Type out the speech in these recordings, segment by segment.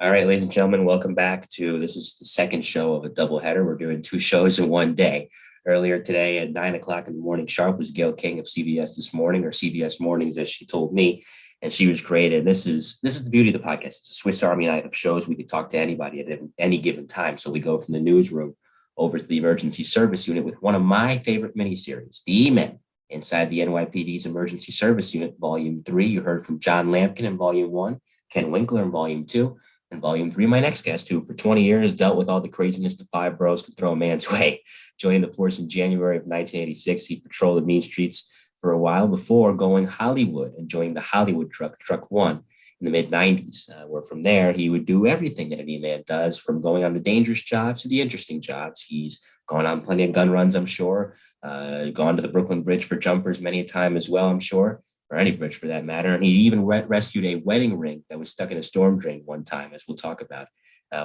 All right, ladies and gentlemen, welcome back to this is the second show of a doubleheader. We're doing two shows in one day. Earlier today at 9 o'clock in the morning sharp was Gail King of CBS This Morning, or CBS Mornings, as she told me, and she was great. And this is the beauty of the podcast. It's a Swiss Army knife of shows. We could talk to anybody at any given time. So we go from the newsroom over to the emergency service unit with one of my favorite miniseries, The E-Men, inside the NYPD's Emergency Service Unit, Volume 3. You heard from John Lampkin in Volume 1, Ken Winkler in Volume 2. In Volume 3, my next guest, who for 20 years dealt with all the craziness the five boroughs could throw a man's way. Joining the force in January of 1986, he patrolled the mean streets for a while before going Hollywood and joining the Hollywood Truck One in the mid-90s, where from there he would do everything that any man does, from going on the dangerous jobs to the interesting jobs. He's gone on plenty of gun runs, I'm sure, gone to the Brooklyn Bridge for jumpers many a time as well, I'm sure, or any bridge for that matter. And he even rescued a wedding ring that was stuck in a storm drain one time, as we'll talk about,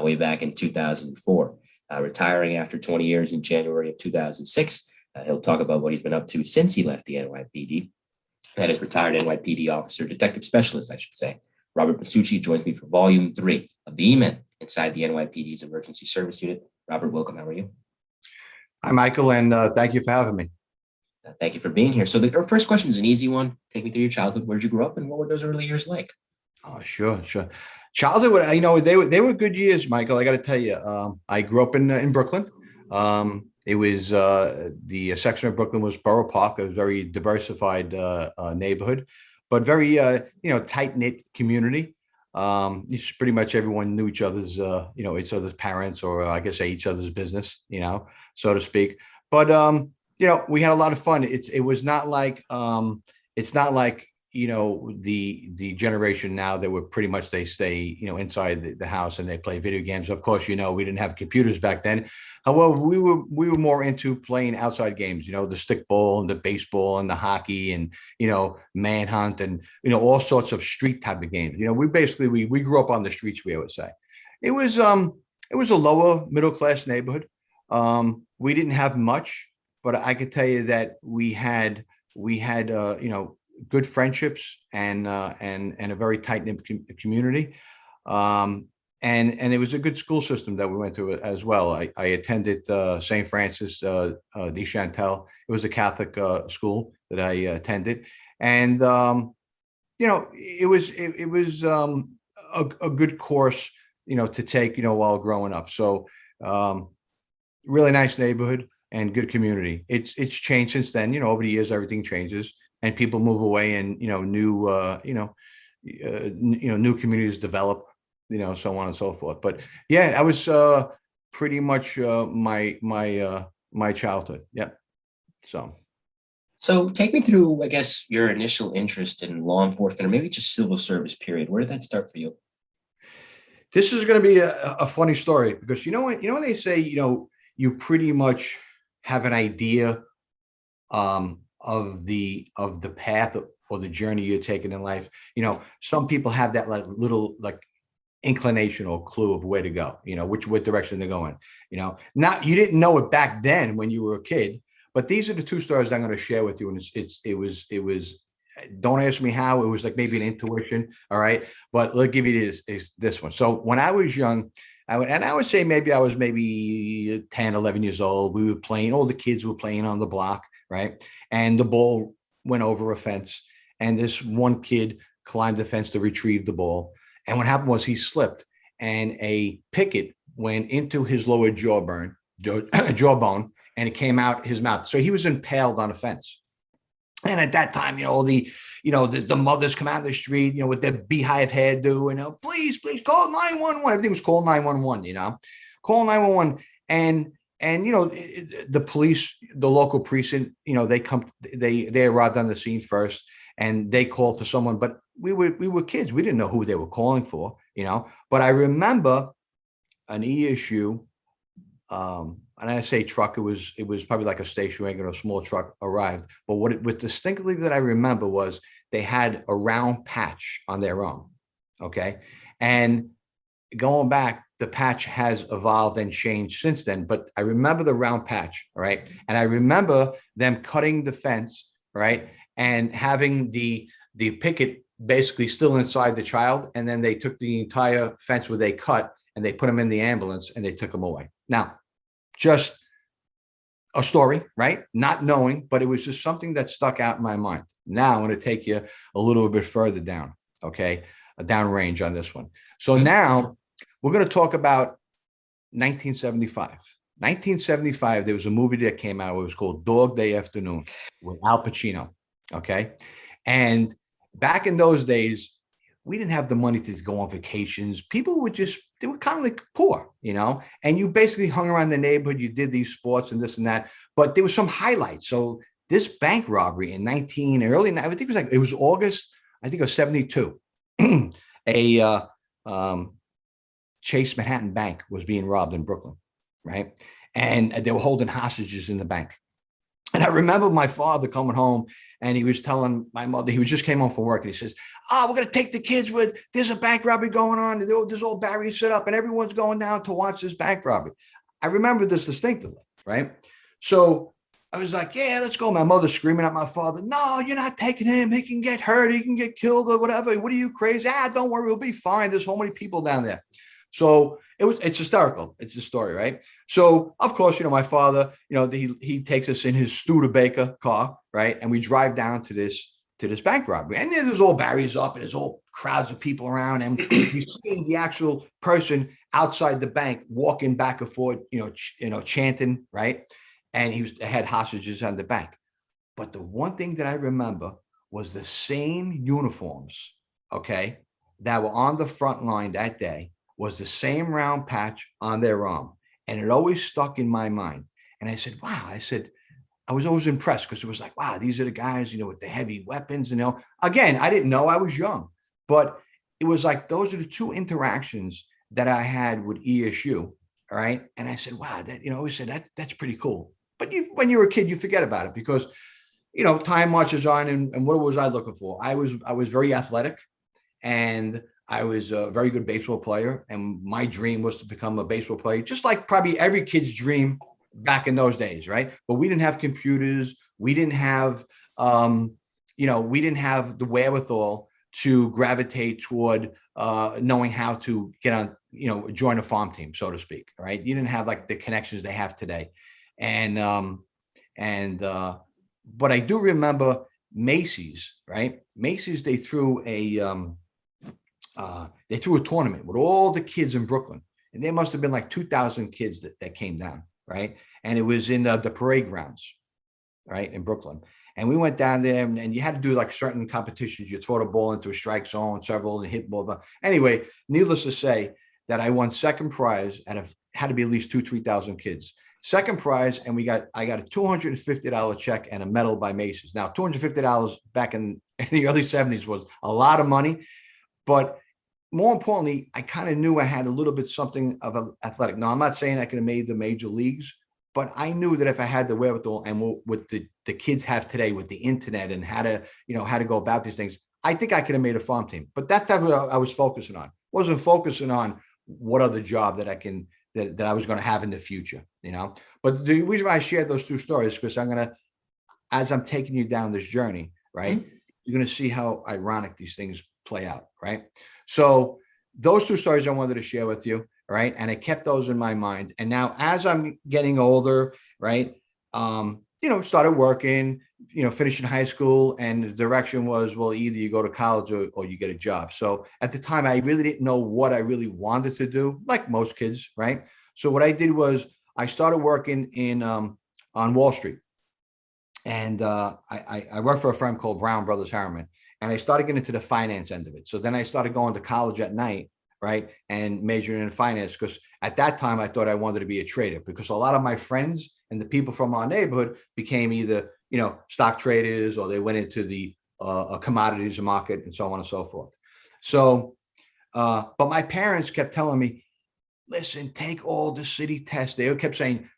way back in 2004. Retiring after 20 years in January of 2006, he'll talk about what he's been up to since he left the NYPD. That is retired NYPD officer, Detective Specialist, I should say. Robert Masucci joins me for Volume 3 of the E-Men inside the NYPD's Emergency Service Unit. Robert, welcome. How are you? Hi, Michael, and thank you for having me. Thank you for being here. So our first question is an easy one. Take me through your childhood. Where did you grow up, and what were those early years like? Oh, sure. Childhood, they were good years, Michael. I got to tell you, I grew up in Brooklyn. It was the section of Brooklyn was Borough Park. It was a very diversified neighborhood, but very tight knit community. Pretty much everyone knew each other's each other's parents, or I guess each other's business, so to speak. But we had a lot of fun. It was not like it's not like the generation now that were pretty much they stay inside the house and they play video games. Of course, we didn't have computers back then. However, we were more into playing outside games, the stickball and the baseball and the hockey and manhunt and all sorts of street type of games. We grew up on the streets, we would say. It was a lower middle class neighborhood. We didn't have much, but I could tell you that we had good friendships and a very tight knit community. And it was a good school system that we went to as well. I attended St. Francis de Chantal. It was a Catholic school that I attended, and it was a good course to take while growing up. So really nice neighborhood and good community. It's changed since then. Over the years, everything changes and people move away, and new communities develop. So on and so forth. But yeah, that was pretty much my childhood. Yeah. So take me through, I guess, your initial interest in law enforcement, or maybe just civil service. Period. Where did that start for you? This is going to be a funny story, because when they say you pretty much have an idea of the path or the journey you're taking in life. Some people have that little inclination or clue of where to go, what direction they're going. Not, you didn't know it back then when you were a kid, but these are the two stories I'm going to share with you. And it was, don't ask me how. It was like maybe an intuition. All right. But let's give you this one. So when I was young, I would say maybe I was maybe 10, 11 years old. We were playing, all the kids were playing on the block. Right. And the ball went over a fence, and this one kid climbed the fence to retrieve the ball. And what happened was he slipped, and a picket went into his lower jawbone, and it came out his mouth. So he was impaled on a fence. And at that time, all the mothers come out of the street, with their beehive hairdo, and please call 911. Everything was call 911, call 911. And the police, the local precinct, they arrived on the scene first, and they called for someone, but we were kids. We didn't know who they were calling for, but I remember an Esu, and I say truck, it was probably like a station wagon or a small truck arrived. But what distinctly that I remember was they had a round patch on their arm. Okay. And going back, the patch has evolved and changed since then, but I remember the round patch. All right. And I remember them cutting the fence, right, and having the picket basically still inside the child. And then they took the entire fence where they cut and they put him in the ambulance and they took him away. Now, just a story, right? Not knowing, but it was just something that stuck out in my mind. Now I'm going to take you a little bit further down, okay? A down range on this one. So now we're going to talk about 1975. 1975, there was a movie that came out. It was called Dog Day Afternoon with Al Pacino, okay? And back in those days, we didn't have the money to go on vacations. People would just, they were kind of like poor, you know, and you basically hung around the neighborhood. You did these sports and this and that, but there was some highlights. So this bank robbery in I think it was like, it was August, I think it was 72. a Chase Manhattan Bank was being robbed in Brooklyn, right? And they were holding hostages in the bank. And I remember my father coming home and he was telling my mother, he just came home from work and he says, "Oh, we're going to take the kids there's a bank robbery going on. There's all barriers set up and everyone's going down to watch this bank robbery." I remember this distinctively, right? So I was like, "Yeah, let's go." My mother screaming at my father, "No, you're not taking him. He can get hurt. He can get killed or whatever. What are you, crazy? Don't worry. We'll be fine. There's so many people down there." So it's hysterical. It's a story, right? So of course, my father, he takes us in his Studebaker car, right? And we drive down to this bank robbery. And there's all barriers up and there's all crowds of people around. And you see the actual person outside the bank walking back and forth, chanting, right? And he had hostages on the bank. But the one thing that I remember was the same uniforms, okay, that were on the front line that day was the same round patch on their arm. And it always stuck in my mind. And I said, wow, I was always impressed because it was like, wow, these are the guys, with the heavy weapons, Again, I didn't know, I was young, but it was like, those are the two interactions that I had with ESU. All right. And I said, wow, that, I always said that's pretty cool. But when you're a kid, you forget about it because, time marches on. And what was I looking for? I was very athletic and I was a very good baseball player. And my dream was to become a baseball player, just like probably every kid's dream back in those days. Right. But we didn't have computers. We didn't have, we didn't have the wherewithal to gravitate toward knowing how to get on, join a farm team, so to speak. Right. You didn't have like the connections they have today. But I do remember Macy's, right? Macy's, they threw a tournament with all the kids in Brooklyn, and there must have been like 2,000 kids that came down, right? And it was in the parade grounds, right, in Brooklyn. And we went down there, and you had to do like certain competitions. You throw the ball into a strike zone, several, and hit ball. But anyway, needless to say that I won second prize out of had to be at least 3,000 kids. Second prize, and I got a $250 check and a medal by Macy's. Now, $250 back in the early 70s was a lot of money, but more importantly, I kind of knew I had a little bit something of an athletic. Now, I'm not saying I could have made the major leagues, but I knew that if I had the wherewithal and what the kids have today with the internet and how to go about these things, I think I could have made a farm team. But that's what I was focusing on. Wasn't focusing on what other job that I was going to have in the future, But the reason why I shared those two stories, because as I'm taking you down this journey, right, you're going to see how ironic these things play out, right? So those two stories I wanted to share with you, right? And I kept those in my mind. And now as I'm getting older, right, started working, finishing high school, and the direction was, well, either you go to college or you get a job. So at the time, I really didn't know what I really wanted to do, like most kids, right? So what I did was I started working on Wall Street. And I worked for a firm called Brown Brothers Harriman, and I started getting into the finance end of it. So then I started going to college at night, right, and majoring in finance, because at that time I thought I wanted to be a trader, because a lot of my friends and the people from our neighborhood became either stock traders, or they went into the commodities market and so on and so forth. So, but my parents kept telling me, listen, take all the city tests. They kept saying,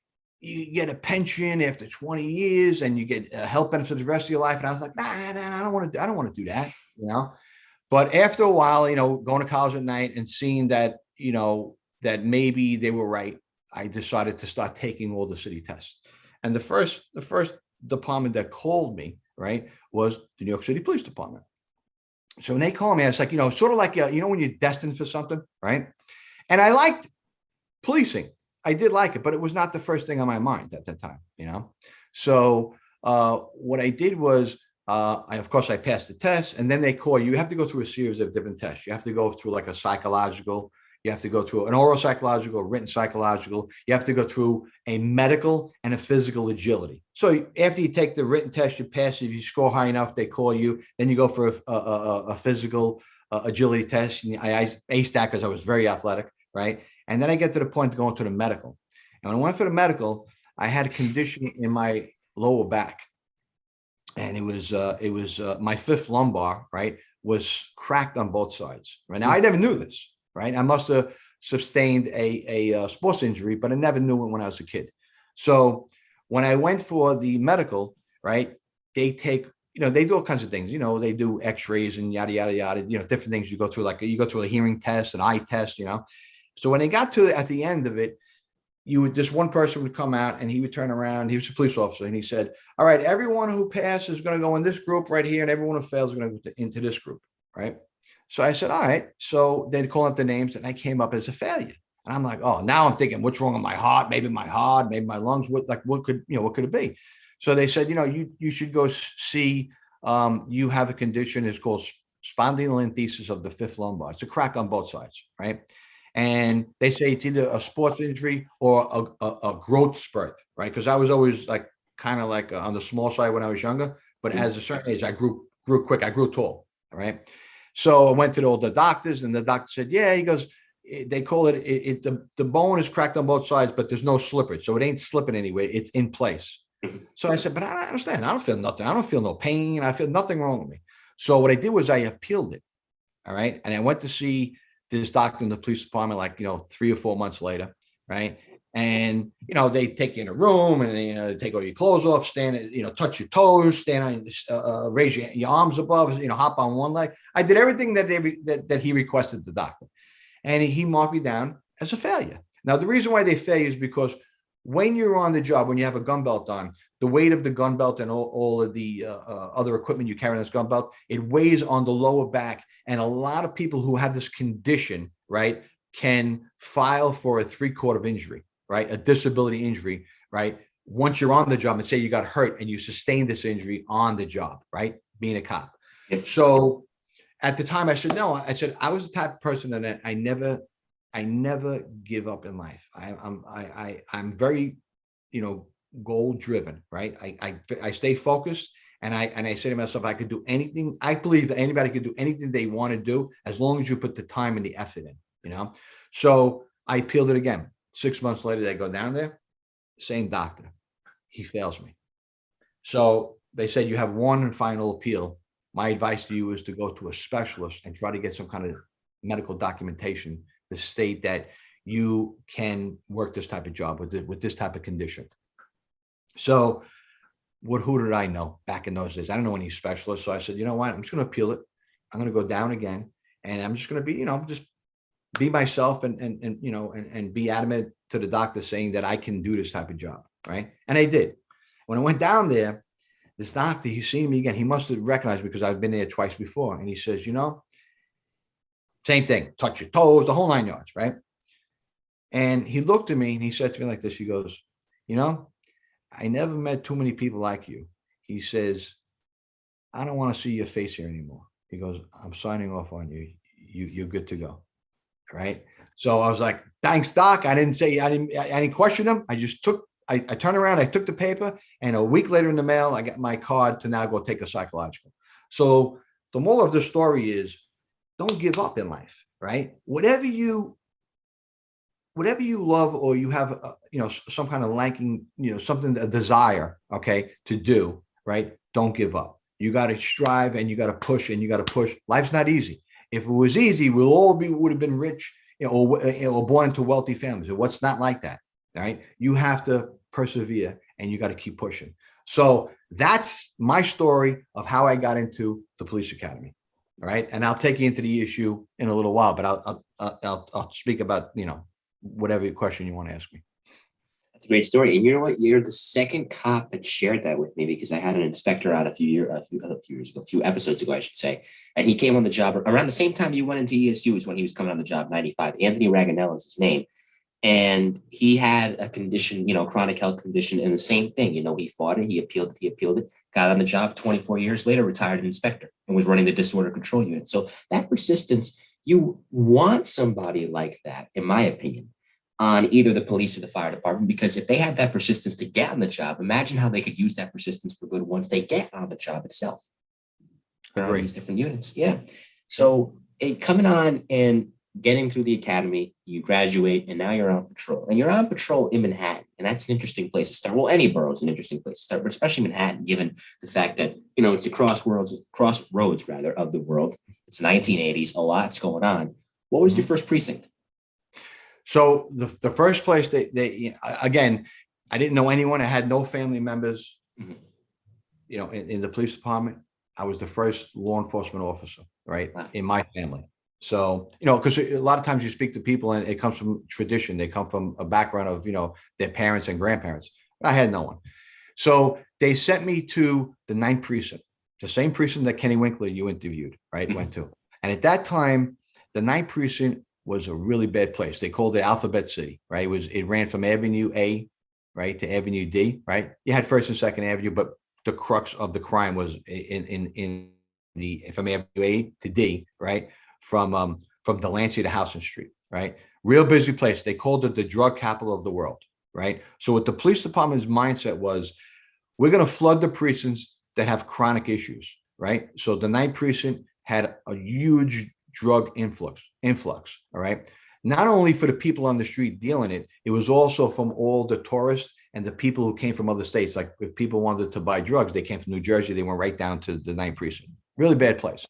you get a pension after 20 years and you get health benefits the rest of your life. And I was like, nah, I don't want to do that, But after a while, going to college at night and seeing that, that maybe they were right, I decided to start taking all the city tests. And the first department that called me, right, was the New York City Police Department. So when they call me, I was like, sort of like, when you're destined for something, right? And I liked policing. I did like it, but it was not the first thing on my mind at that time. So what I did was, of course, I passed the test, and then they call you. You have to go through a series of different tests. You have to go through like a psychological. You have to go through an oral psychological, a written psychological. You have to go through a medical and a physical agility. So after you take the written test, you pass it. If you score high enough, they call you. Then you go for a physical agility test. And I aced that because I was very athletic, right? And then I get to the point of going to the medical. And when I went for the medical, I had a condition in my lower back, and it was my fifth lumbar, right, was cracked on both sides. Right now, I never knew this, right? I must have sustained a sports injury, but I never knew it when I was a kid. So when I went for the medical, right, they take, they do all kinds of things. They do X-rays and yada yada yada. Different things you go through. Like you go through a hearing test, an eye test. So when they got to at the end of it, this one person would come out and he would turn around. He was a police officer, and he said, "All right, everyone who passes is going to go in this group right here, and everyone who fails is going to go into this group." Right. So I said, "All right." So they'd call out the names, and I came up as a failure. And I'm like, "Oh, now I'm thinking, what's wrong with my heart? Maybe my heart, maybe my lungs. What could it be?" So they said, you should go see. You have a condition. It's called spondylolisthesis of the fifth lumbar. It's a crack on both sides, right? And they say it's either a sports injury or a growth spurt, right? Because I was always like kind of like on the small side when I was younger, but as a certain age, I grew quick. I grew tall, all right? So I went to all the doctors, and the doctor said, "Yeah," he goes, "They call it the bone is cracked on both sides, but there's no slippage, so it ain't slipping anyway. It's in place." So I said, "But I don't understand. I don't feel nothing. I don't feel no pain. I feel nothing wrong with me." So what I did was I appealed it, all right, and I went to see this doctor in the police department, like 3 or 4 months later, right? And they take you in a room, and they take all your clothes off, stand, touch your toes, stand on, raise your arms above, hop on one leg. I did everything that he requested, the doctor, and he marked me down as a failure. Now the reason why they fail is because when you're on the job, when you have a gun belt on, the weight of the gun belt and all of the other equipment you carry in this gun belt, it weighs on the lower back. And a lot of people who have this condition, right, can file for a 3/4 injury, right, a disability injury, right, once you're on the job, and say you got hurt and you sustained this injury on the job, right, being a cop. So at the time I said, no, I said, I was the type of person that I never give up in life. I'm very, goal driven, right? I stay focused, and I say to myself, I could do anything. I believe that anybody could do anything they want to do as long as you put the time and the effort in. So I appealed it again. 6 months later, they go down there, same doctor, he fails me. So they said, you have one final appeal. My advice to you is to go to a specialist and try to get some kind of medical documentation to state that you can work this type of job with this type of condition. So who did I know back in those days? I don't know any specialists. So I said, you know what? I'm just going to appeal it. I'm going to go down again, and I'm just going to be, just be myself, and be adamant to the doctor saying that I can do this type of job. Right. And I did. When I went down there, this doctor, he's seen me again. He must have recognized me because I've been there twice before. And he says, same thing, touch your toes, the whole 9 yards. Right. And he looked at me and he said to me like this, he goes, I never met too many people like you. He says, I don't want to see your face here anymore. He goes, I'm signing off on you. You're good to go. Right. So I was like, thanks, doc. I didn't question him. I turned around, I took the paper, and a week later in the mail, I got my card to now go take a psychological. So the moral of the story is, don't give up in life, right? Whatever you love, or you have, some kind of liking, something, a desire, okay, to do, right? Don't give up. You got to strive, and you got to push, and you got to push. Life's not easy. If it was easy, would have been rich, or born into wealthy families. What's not like that, right? You have to persevere, and you got to keep pushing. So that's my story of how I got into the police academy. All right. And I'll take you into the issue in a little while, but I'll speak about, whatever question you want to ask me. It's a great story. And you know what? You're the second cop that shared that with me, because I had an inspector out a few episodes ago, I should say. And he came on the job around the same time you went into ESU is when he was coming on the job, 95. Anthony Raganello is his name. And he had a condition, chronic health condition, and the same thing. He fought it, he appealed it, got on the job 24 years later, retired an inspector, and was running the disorder control unit. So that persistence, you want somebody like that, in my opinion, on either the police or the fire department, because if they have that persistence to get on the job, imagine how they could use that persistence for good once they get on the job itself. On these different units. Yeah. So coming on and getting through the academy, you graduate, and now you're on patrol. And you're on patrol in Manhattan. And that's an interesting place to start. Well, any borough is an interesting place to start, but especially Manhattan, given the fact that, it's the crossroads of the world. It's 1980s, a lot's going on. What was your first precinct? So the first place again, I didn't know anyone. I had no family members, in the police department. I was the first law enforcement officer, right, in my family. So, because a lot of times you speak to people and it comes from tradition. They come from a background of, their parents and grandparents. I had no one. So they sent me to the 9th precinct, the same precinct that Kenny Winkler you interviewed, right, went to. And at that time, the 9th precinct was a really bad place. They called it Alphabet City, right? It ran from Avenue A, right, to Avenue D, right? You had 1st and 2nd Avenue, but the crux of the crime was in the from Avenue A to D, right? From Delancey to Houston Street, right? Real busy place. They called it the drug capital of the world, right? So what the police department's mindset was, we're going to flood the precincts that have chronic issues, right? So the 9th precinct had a huge drug influx, all right? Not only for the people on the street dealing it, it was also from all the tourists and the people who came from other states. Like if people wanted to buy drugs, they came from New Jersey, they went right down to the 9th precinct. Really bad place,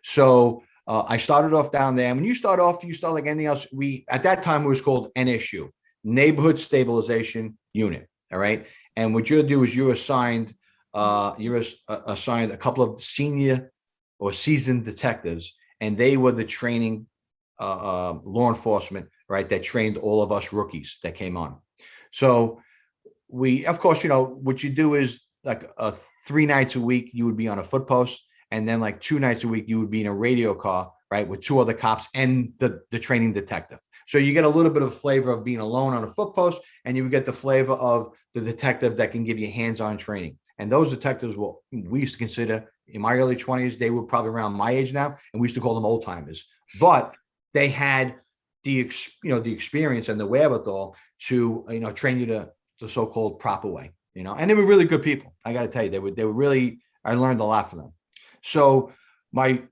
So I started off down there. When you start like anything else. At that time, it was called NSU, Neighborhood Stabilization Unit, all right? And what you'll do is you're assigned a couple of senior or seasoned detectives, and they were the training law enforcement, right, that trained all of us rookies that came on. So of course, what you do is like 3 nights a week, you would be on a foot post. And then like 2 nights a week, you would be in a radio car, right, with 2 other cops and the training detective. So you get a little bit of flavor of being alone on a foot post, and you would get the flavor of the detective that can give you hands-on training. And those detectives we used to consider, in my early 20s, they were probably around my age now, and we used to call them old timers. But they had the experience and the wherewithal to train you the so-called proper way, and they were really good people. I got to tell you, they were really. I learned a lot from them. So my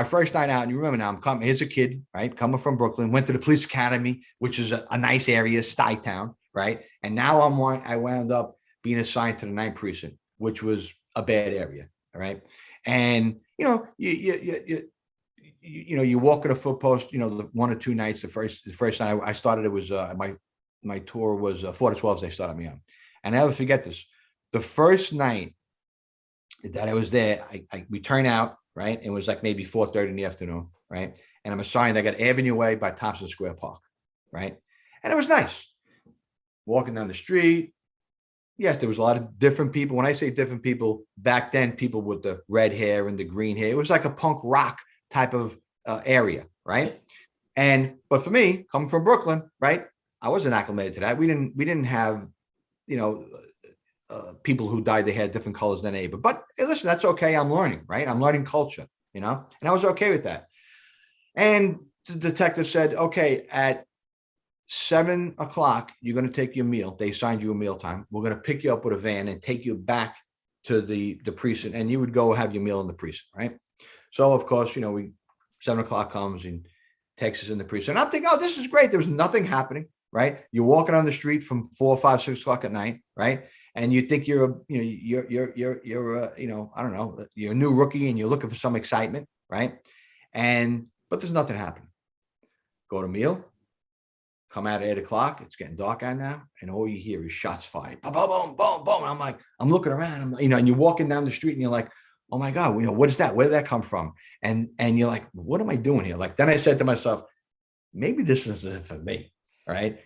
first night out, and you remember now, I'm coming as a kid, right? Coming from Brooklyn, went to the police academy, which is a nice area, Stuytown, right? And now I wound up being assigned to the 9th precinct, which was a bad area, all right? And you walk at a foot post, the 1 or 2 nights. The first night I started, it was my tour was 4 to 12s. They started me on, and I'll never forget this. The first night that I was there, we turn out, right? It was like maybe 4:30 in the afternoon, right? And I'm assigned, I got Avenue Way by Thompson Square Park, right? And it was nice. Walking down the street. Yes, there was a lot of different people. When I say different people, back then, people with the red hair and the green hair, it was like a punk rock type of area, right? But for me, coming from Brooklyn, right? I wasn't acclimated to that. We didn't have, people who dyed their hair different colors than anybody. But hey, listen, that's okay. I'm learning, right? I'm learning culture, and I was okay with that. And the detective said, okay, at 7 o'clock, you're going to take your meal. They assigned you a meal time. We're going to pick you up with a van and take you back to the precinct, and you would go have your meal in the precinct, right? So of course, 7 o'clock comes and takes us in the precinct. And I'm thinking, oh, this is great. There's nothing happening, right? You're walking on the street from 4, 5, 6 o'clock at night, right? And you think you're I don't know, you're a new rookie and you're looking for some excitement, right? But there's nothing happening. Go to meal, come out at 8 o'clock. It's getting dark out now, and all you hear is shots fired. Boom, boom, boom, boom, boom. And I'm looking around, and you're walking down the street, and you're like, oh my God, what is that? Where did that come from? And you're like, what am I doing here? Like, then I said to myself, maybe this isn't for me, right?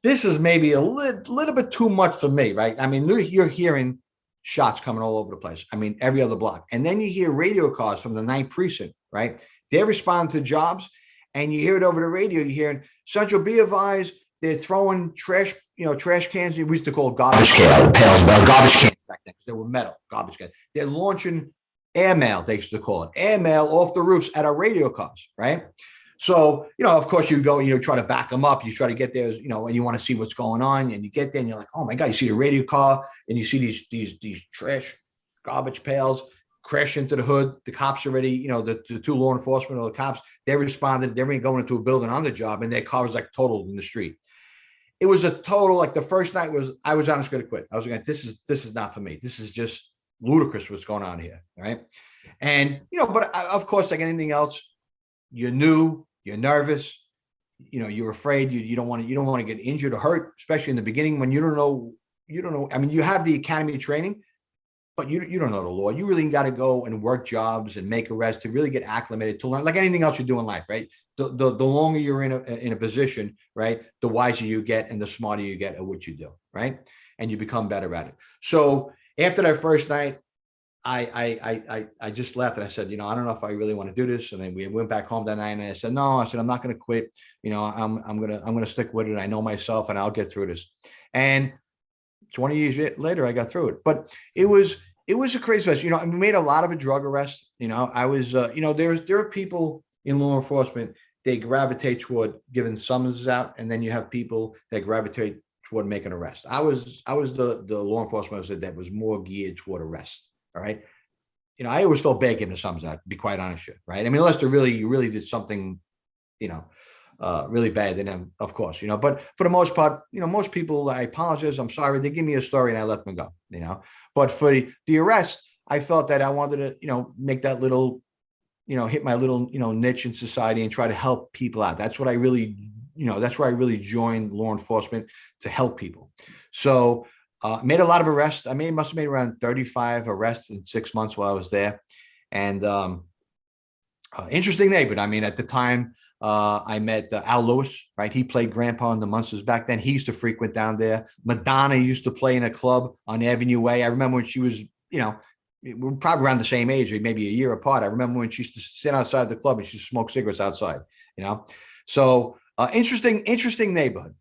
this is maybe a little bit too much for me, right? I mean, you're hearing shots coming all over the place. I mean, every other block. And then you hear radio calls from the 9th precinct, right? They respond to jobs, and you hear it over the radio. You're hearing, Central, be advised, they're throwing trash, trash cans. We used to call garbage pails, garbage cans back then because they were metal, garbage cans. They're launching airmail, they used to call it, airmail off the roofs at our radio cars, right? So, of course, you go, try to back them up. You try to get there, and you want to see what's going on. And you get there and you're like, oh my God, you see the radio car and you see these trash garbage pails crash into the hood. The cops already, the two law enforcement or the cops, they responded. They were going into a building on the job and their car was like totaled in the street. It was a total, like the first night I was honestly going to quit. I was going, this is not for me. This is just ludicrous what's going on here. Right. And, but of course, like anything else, you're new, you're nervous, you're afraid, you don't want to get injured or hurt, especially in the beginning when you don't know. I mean, you have the academy training, but you don't know the law. You really got to go and work jobs and make arrests to really get acclimated to learn, like anything else you do in life, right? The longer you're in a position, right, the wiser you get and the smarter you get at what you do, right? And you become better at it. So after that first night, I just left and I said, I don't know if I really want to do this. And then we went back home that night and I said, no, I'm not going to quit. I'm going to stick with it. I know myself and I'll get through this. And 20 years later, I got through it. But it was a crazy mess. We made a lot of a drug arrest. I was, there are people in law enforcement, they gravitate toward giving summonses out. And then you have people that gravitate toward making arrests. I was the law enforcement officer that was more geared toward arrest. All right. I always felt bad giving the sums out, to be quite honest with you. Right. I mean, unless you really did something, really bad, then of course, but for the most part, most people, I apologize, I'm sorry, they give me a story and I let them go, but for the arrest, I felt that I wanted to, make that little, hit my little, niche in society and try to help people out. That's what I really, that's where I really joined law enforcement, to help people. So, made a lot of arrests. Must have made around 35 arrests in 6 months while I was there. And interesting neighborhood. At the time, I met Al Lewis, right? He played Grandpa in the Munsters back then. He used to frequent down there. Madonna used to play in a club on Avenue A. I remember when she was, we're probably around the same age, maybe a year apart. I remember when she used to sit outside the club and she used to smoke cigarettes outside, So interesting neighborhood,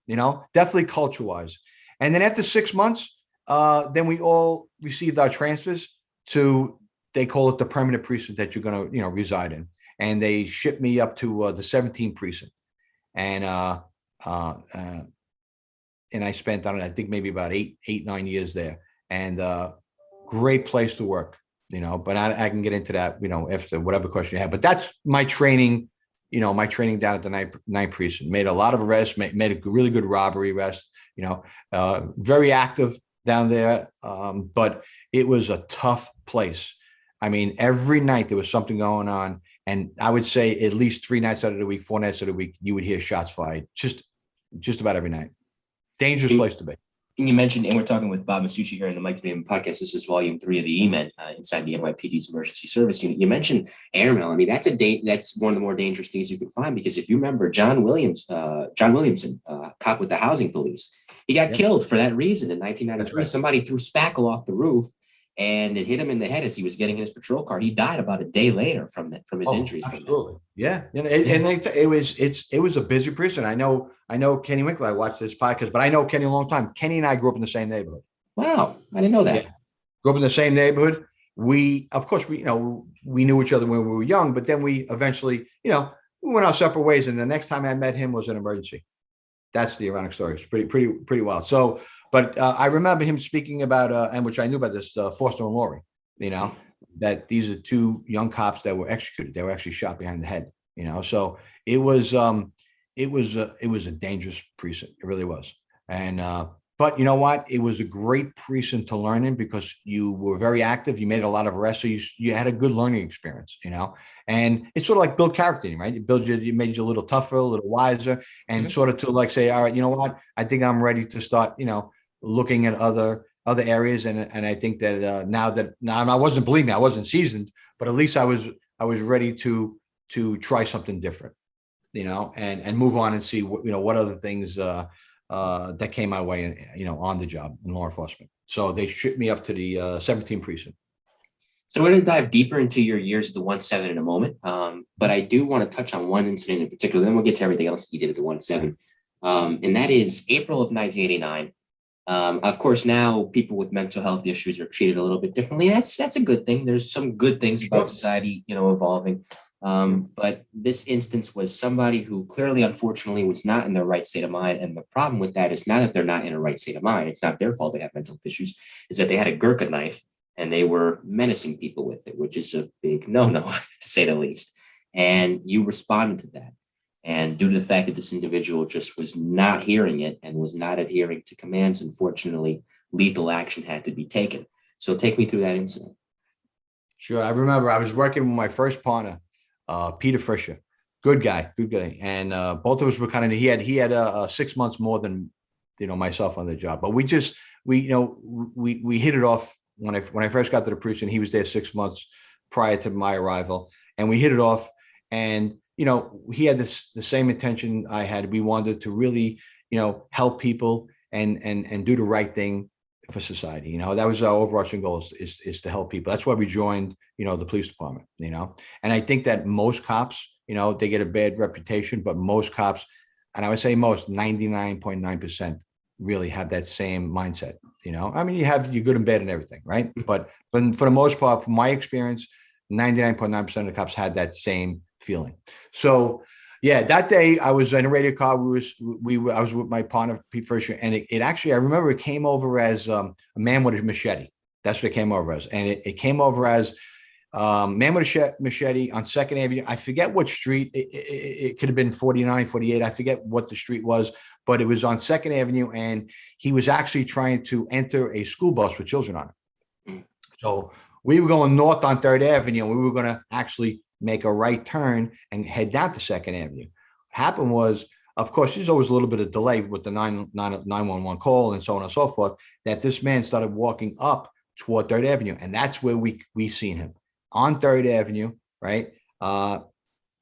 definitely culture-wise. And then after 6 months, then we all received our transfers to, they call it the permanent precinct that you're going to, reside in. And they shipped me up to the 17th precinct. And I spent, I think maybe about 9 years there. And great place to work, but I can get into that, after whatever question you have. But that's my training, my training down at the 9th precinct. Made a lot of arrests, made a really good robbery arrest. Very active down there, but it was a tough place. Every night there was something going on, and I would say at least 3 nights out of the week, 4 nights out of the week, you would hear shots fired. Just about every night. Dangerous place to be. And you mentioned, and we're talking with Bob Masucci here in the Mike to Be podcast. This is volume 3 of the E-Men inside the NYPD's emergency service unit. You mentioned airmail. That's one of the more dangerous things you can find, because if you remember John Williamson, cop with the housing police, he got killed for that reason in 1993. Right. Somebody threw spackle off the roof and it hit him in the head as he was getting in his patrol car. He died about a day later from his injuries. Absolutely. Yeah. And it was a busy prison. I know Kenny Winkler, I watched this podcast, but I know Kenny a long time. Kenny and I grew up in the same neighborhood. Wow. I didn't know that. Yeah. Grew up in the same neighborhood. We knew each other when we were young, but then we eventually, we went our separate ways. And the next time I met him was an emergency. That's the ironic story. It's pretty wild. So, but I remember him speaking about, and which I knew about this, Foster and Laurie, that these are 2 young cops that were executed. They were actually shot behind the head, so it was a dangerous precinct. It really was. And, but you know what? It was a great precinct to learn in because you were very active. You made a lot of arrests. So you had a good learning experience, and it's sort of like build character, right? You made you a little tougher, a little wiser, and sort of to like say, all right, you know what? I think I'm ready to start, looking at other areas. And I think that now I wasn't, believe me, I wasn't seasoned, but at least I was ready to try something different, and move on and see what other things that came my way, on the job in law enforcement. So they shipped me up to the 17th precinct. So we're going to dive deeper into your years at the 1-7 in a moment. But I do want to touch on one incident in particular. Then we'll get to everything else that you did at the 1-7. And that is April of 1989. Of course, now people with mental health issues are treated a little bit differently. That's a good thing. There's some good things about society, evolving. But this instance was somebody who clearly, unfortunately, was not in their right state of mind. And the problem with that is not that they're not in a right state of mind. It's not their fault they have mental health issues. Is that they had a Gurkha knife and they were menacing people with it, which is a big no-no, to say the least. And you responded to that. And due to the fact that this individual just was not hearing it and was not adhering to commands, unfortunately, lethal action had to be taken. So take me through that incident. Sure. I remember I was working with my first partner, Peter Fisher. Good guy. And both of us were he had 6 months more than, myself on the job. But we hit it off when I first got to the precinct. He was there 6 months prior to my arrival. And we hit it off. And he had the same intention I had. We wanted to really, help people and do the right thing for society. That was our overarching goal is to help people. That's why we joined, the police department, and I think that most cops, they get a bad reputation, but most cops, and I would say most 99.9% really have that same mindset. I mean, you have your good and bad and everything, right? But for the most part, from my experience, 99.9% of the cops had that same feeling. So yeah, that day I was in a radio car. I was with my partner, Pete Fisher, and it actually, I remember it came over as a man with a machete. That's what it came over as. And it came over as man with a machete on 2nd Avenue. I forget what street. It could have been 49, 48. I forget what the street was, but it was on 2nd Avenue. And he was actually trying to enter a school bus with children on it. So we were going north on 3rd Avenue, and we were going to actually make a right turn and head down to 2nd Avenue. What happened was, of course, there's always a little bit of delay with the 911 call and so on and so forth, that this man started walking up toward 3rd Avenue. And that's where we seen him on 3rd Avenue, right?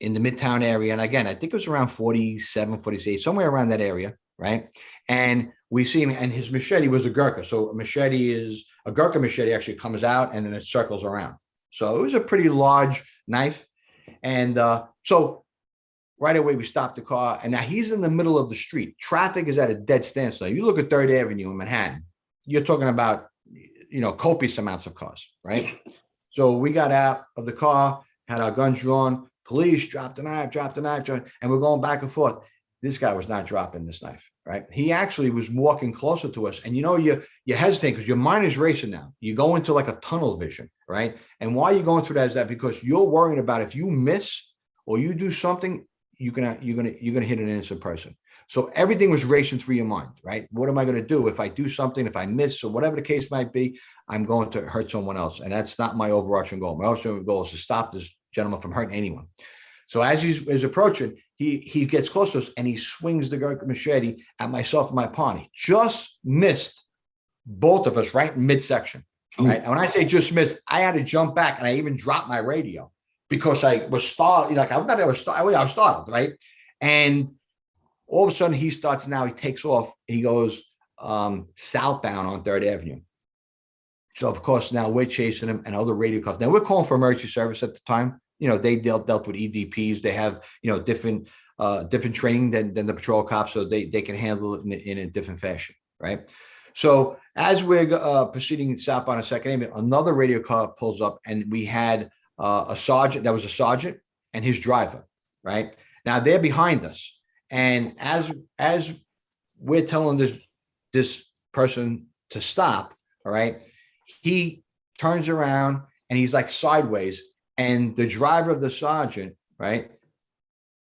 In the Midtown area. And again, I think it was around 47, 48, somewhere around that area, right? And we see him, and his machete was a Gurkha. So a Gurkha machete actually comes out and then it circles around. So it was a pretty large knife. And so right away, we stopped the car. And now he's in the middle of the street. Traffic is at a dead standstill. You look at 3rd Avenue in Manhattan, you're talking about, copious amounts of cars, right? So we got out of the car, had our guns drawn, police dropped the knife, and we're going back and forth. This guy was not dropping this knife, right? He actually was walking closer to us. And you hesitate because your mind is racing now. You go into like a tunnel vision, right? And why you're going through that is that because you're worrying about if you miss or you do something, you're gonna hit an innocent person. So everything was racing through your mind, right? What am I going to do if I do something, if I miss, or whatever the case might be? I'm going to hurt someone else, and that's not my overarching goal. My overarching goal is to stop this gentleman from hurting anyone. So as he's approaching, he gets close to us and he swings the Gurkha machete at myself and my partner. Just missed both of us right in midsection. Right. And when I say just missed, I had to jump back, and I even dropped my radio because I was startled. I was startled, right? And all of a sudden he takes off. He goes southbound on 3rd Avenue. So of course now we're chasing him and other radio cars. Now we're calling for emergency service at the time. They dealt with EDPs. They have, different training than the patrol cops, so they can handle it in a different fashion, right? So as we're proceeding southbound on 2nd Avenue, another radio car pulls up, and we had a sergeant. That was a sergeant and his driver, right? Now they're behind us, and as we're telling this person to stop, all right, he turns around and he's like sideways. And the driver of the sergeant, right,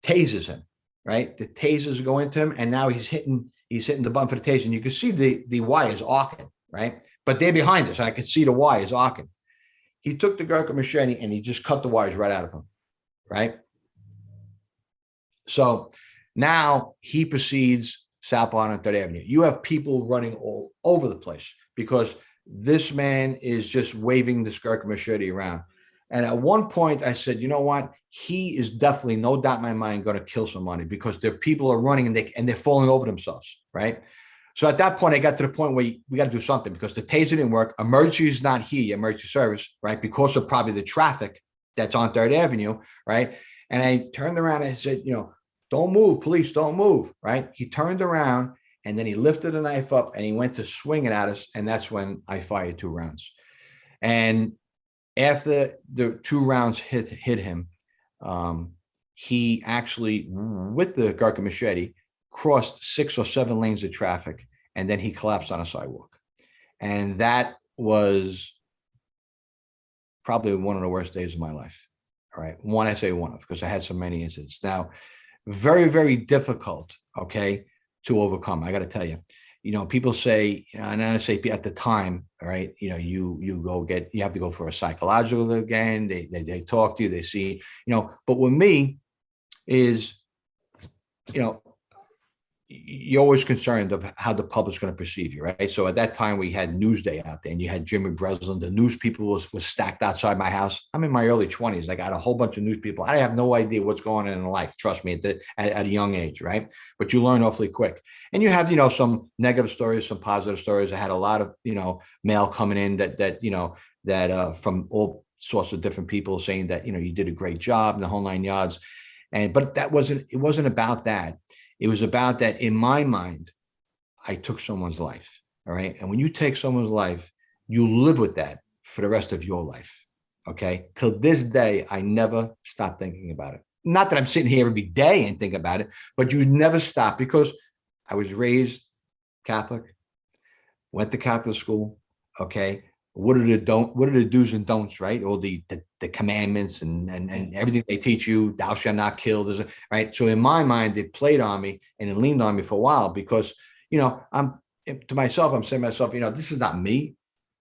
tases him, right? The tasers go into him, and now he's hitting the button for the taser. And you can see the wires arcing, right? But they're behind us, and I could see the wires arcing. He took the Gurkha machete and he just cut the wires right out of him, right? So now he proceeds southbound on 3rd Avenue. You have people running all over the place because this man is just waving this Gurkha machete around. And at one point I said, you know what? he is definitely, no doubt in my mind, going to kill somebody because their people are running and they're falling over themselves, right? So at that point, I got to the point where we got to do something because the taser didn't work. Emergency is not here, emergency service, right? Because of probably the traffic that's on 3rd Avenue, right? And I turned around and I said, don't move, police, don't move, right? He turned around and then he lifted the knife up and he went to swing it at us. And that's when I fired 2 rounds. And after the 2 rounds hit him, he actually, with the Gurkha machete, crossed 6 or 7 lanes of traffic, and then he collapsed on a sidewalk. And that was probably one of the worst days of my life. All right. One, I say one of, because I had so many incidents. Now, very, very difficult, okay, to overcome. I got to tell you, people say, and I say at the time, all right, you have to go for a psychological again. They talk to you, they see, but with me is, you're always concerned of how the public's going to perceive you, right? So at that time, we had Newsday out there, and you had Jimmy Breslin. The news people was stacked outside my house. I'm in my early 20s. I got a whole bunch of news people. I have no idea what's going on in life. Trust me, at a young age, right? But you learn awfully quick. And you have, some negative stories, some positive stories. I had a lot of, mail coming in that from all sorts of different people saying that, you did a great job and the whole 9 yards. But it wasn't about that. It was about that in my mind, I took someone's life. All right. And when you take someone's life, you live with that for the rest of your life. Okay. Till this day, I never stopped thinking about it. Not that I'm sitting here every day and think about it, but you never stop because I was raised Catholic, went to Catholic school. Okay. What are the do's and don'ts, right? All the commandments and everything they teach you, thou shalt not kill, right? So in my mind, it played on me and it leaned on me for a while because, I'm saying to myself, this is not me.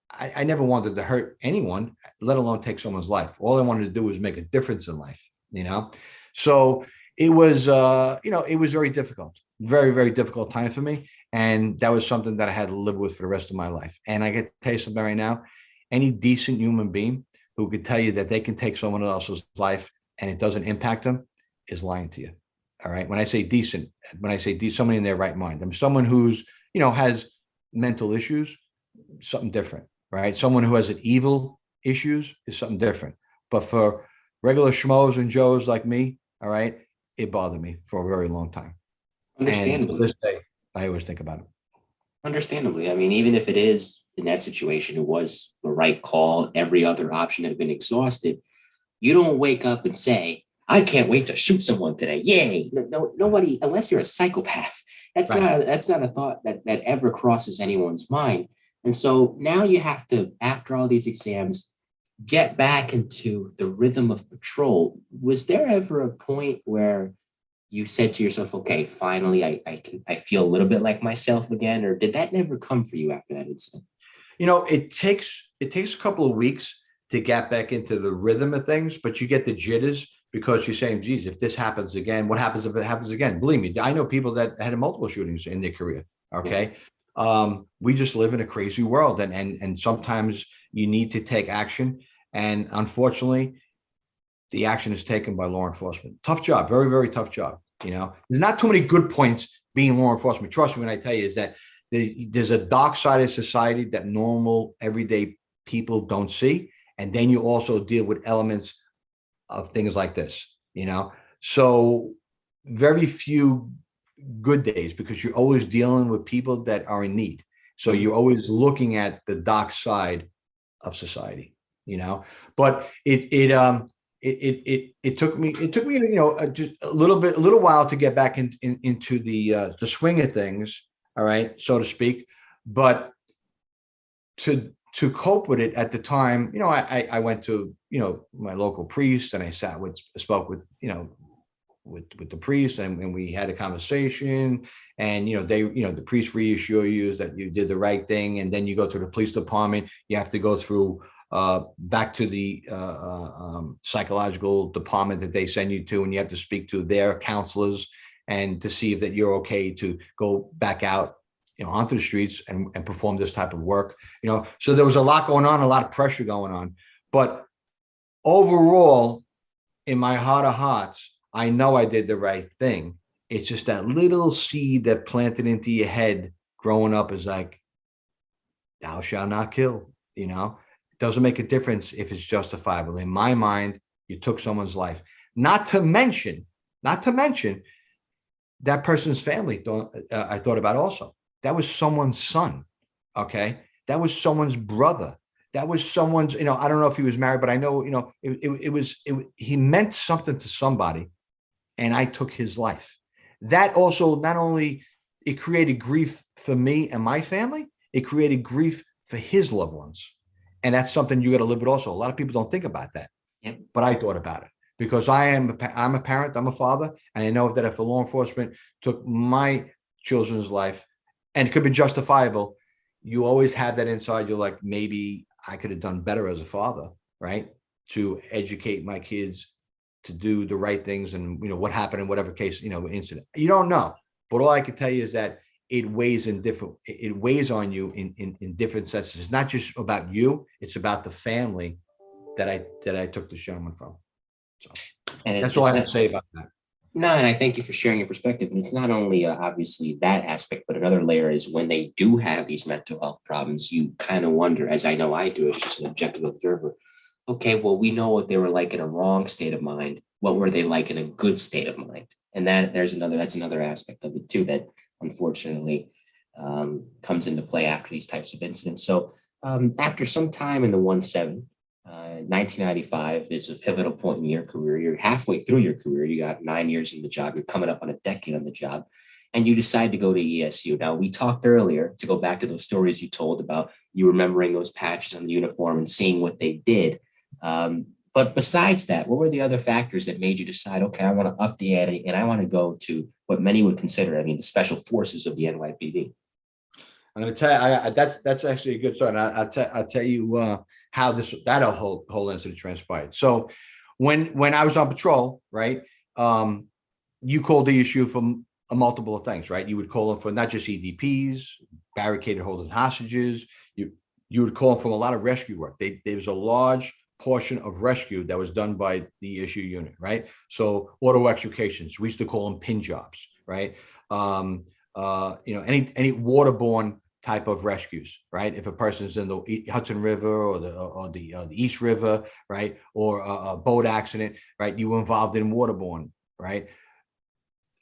I never wanted to hurt anyone, let alone take someone's life. All I wanted to do was make a difference in life, So it was, it was very difficult, very, very difficult time for me. And that was something that I had to live with for the rest of my life. And I can tell you something right now, any decent human being who could tell you that they can take someone else's life and it doesn't impact them is lying to you. All right. When I say decent, somebody in their right mind, I'm someone who's, has mental issues, something different, right? Someone who has an evil issues is something different. But for regular schmoes and Joes like me, all right, it bothered me for a very long time. Understandably. And to this day, I always think about it. Understandably. I mean, even if it is in that situation, it was the right call. Every other option had been exhausted. You don't wake up and say, I can't wait to shoot someone today. Yay. No, nobody, unless you're a psychopath, that's not a thought that ever crosses anyone's mind. And so now you have to, after all these exams, get back into the rhythm of patrol. Was there ever a point where you said to yourself, okay, finally, I feel a little bit like myself again, or did that never come for you after that incident? It takes a couple of weeks to get back into the rhythm of things, but you get the jitters because you're saying, geez, if this happens again, what happens if it happens again? Believe me, I know people that had multiple shootings in their career. Okay. Yeah. We just live in a crazy world and sometimes you need to take action. And unfortunately, the action is taken by law enforcement. Tough job, very, very tough job. There's not too many good points being law enforcement. Trust me when I tell you is that there's a dark side of society that normal everyday people don't see. And then you also deal with elements of things like this, So very few good days because you're always dealing with people that are in need. So you're always looking at the dark side of society, but it took me, just a little while to get back into the swing of things. All right. So to speak, but to cope with it at the time, I went to, my local priest and I spoke with, with the priest and we had a conversation and, the priest reassure you that you did the right thing. And then you go to the police department, you have to go through back to the psychological department that they send you to, and you have to speak to their counselors and to see if that you're okay to go back out, onto the streets and perform this type of work. So there was a lot going on, a lot of pressure going on, but overall, in my heart of hearts, I know I did the right thing. It's just that little seed that planted into your head growing up is like, thou shalt not kill, you know? It doesn't make a difference if it's justifiable. In my mind, you took someone's life. Not to mention, that person's family, I thought about also. That was someone's son, okay? That was someone's brother. That was someone's, I don't know if he was married, but I know, he meant something to somebody, and I took his life. That also, not only it created grief for me and my family, it created grief for his loved ones. And that's something you got to live with also. A lot of people don't think about that, Yep. but I thought about it because I'm a parent, I'm a father, and I know that if a law enforcement took my children's life, and it could be justifiable, you always have that inside. You're like, maybe I could have done better as a father, right? To educate my kids to do the right things, and what happened in whatever case, incident. You don't know, but all I can tell you is that it weighs on you in different senses. It's not just about you; it's about the family that I took this gentleman from. So And that's all I have to say about that. No, and I thank you for sharing your perspective. And it's not only obviously that aspect, but another layer is when they do have these mental health problems, you kind of wonder, as I know I do, as just an objective observer, okay, well, we know what they were like in a wrong state of mind. What were they like in a good state of mind? And that's another aspect of it too, that unfortunately comes into play after these types of incidents. So after some time in the 1-7, 1995 is a pivotal point in your career. You're halfway through your career. You got 9 years in the job. You're coming up on a decade on the job, and you decide to go to ESU. Now, we talked earlier, to go back to those stories you told about you remembering those patches on the uniform and seeing what they did. But besides that, what were the other factors that made you decide, okay, I want to up the ante and I want to go to what many would consider, the special forces of the NYPD? I'm going to tell you, that's actually a good story. And I'll tell you how that whole incident transpired. So when I was on patrol, right, you called the issue from a multiple of things, right? You would call them for not just EDPs, barricaded holding hostages. You would call them from a lot of rescue work. There was a large portion of rescue that was done by the issue unit, right? So auto extrications, we used to call them pin jobs, right? Any waterborne type of rescues, right? If a person's in the Hudson River or the East River, right, or a boat accident, right, you were involved in waterborne, right?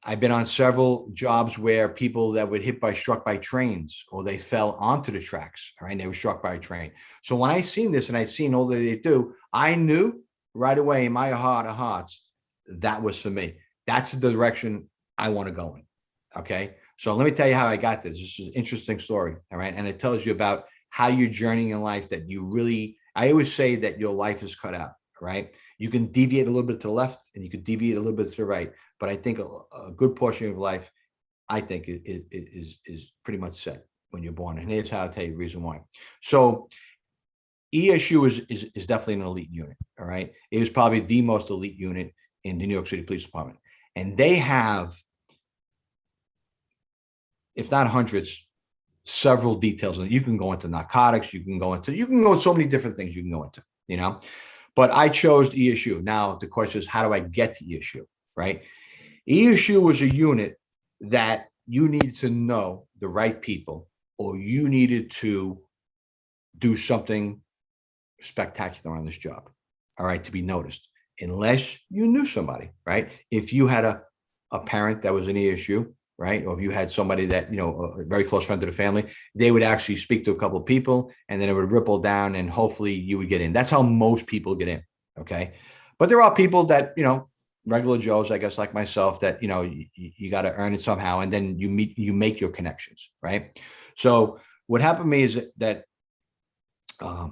I've been on several jobs where people that were struck by trains, or they fell onto the tracks, right, and they were struck by a train. So when I seen this and I seen all that they do, I knew right away in my heart of hearts that was for me. That's the direction I want to go in. Okay. So let me tell you how I got this. This is an interesting story. All right. And it tells you about how you're journeying in life, that I always say that your life is cut out, right? You can deviate a little bit to the left and you can deviate a little bit to the right. But I think a good portion of life, I think, is pretty much set when you're born. And here's how I'll tell you the reason why. So ESU is definitely an elite unit. All right. It was probably the most elite unit in the New York City Police Department. And they have, if not hundreds, several details. And you can go into narcotics, you can go into so many different things you can go into, But I chose ESU. Now the question is, how do I get to ESU? Right? ESU was a unit that you needed to know the right people, or you needed to do something spectacular on this job, all right, to be noticed, unless you knew somebody, right? If you had a parent that was an ESU, right, or if you had somebody that, a very close friend to the family, they would actually speak to a couple of people, and then it would ripple down, and hopefully you would get in. That's how most people get in, okay? But there are people that, regular Joes, I guess, like myself, that, you got to earn it somehow, and then you make your connections, right? So what happened to me is that a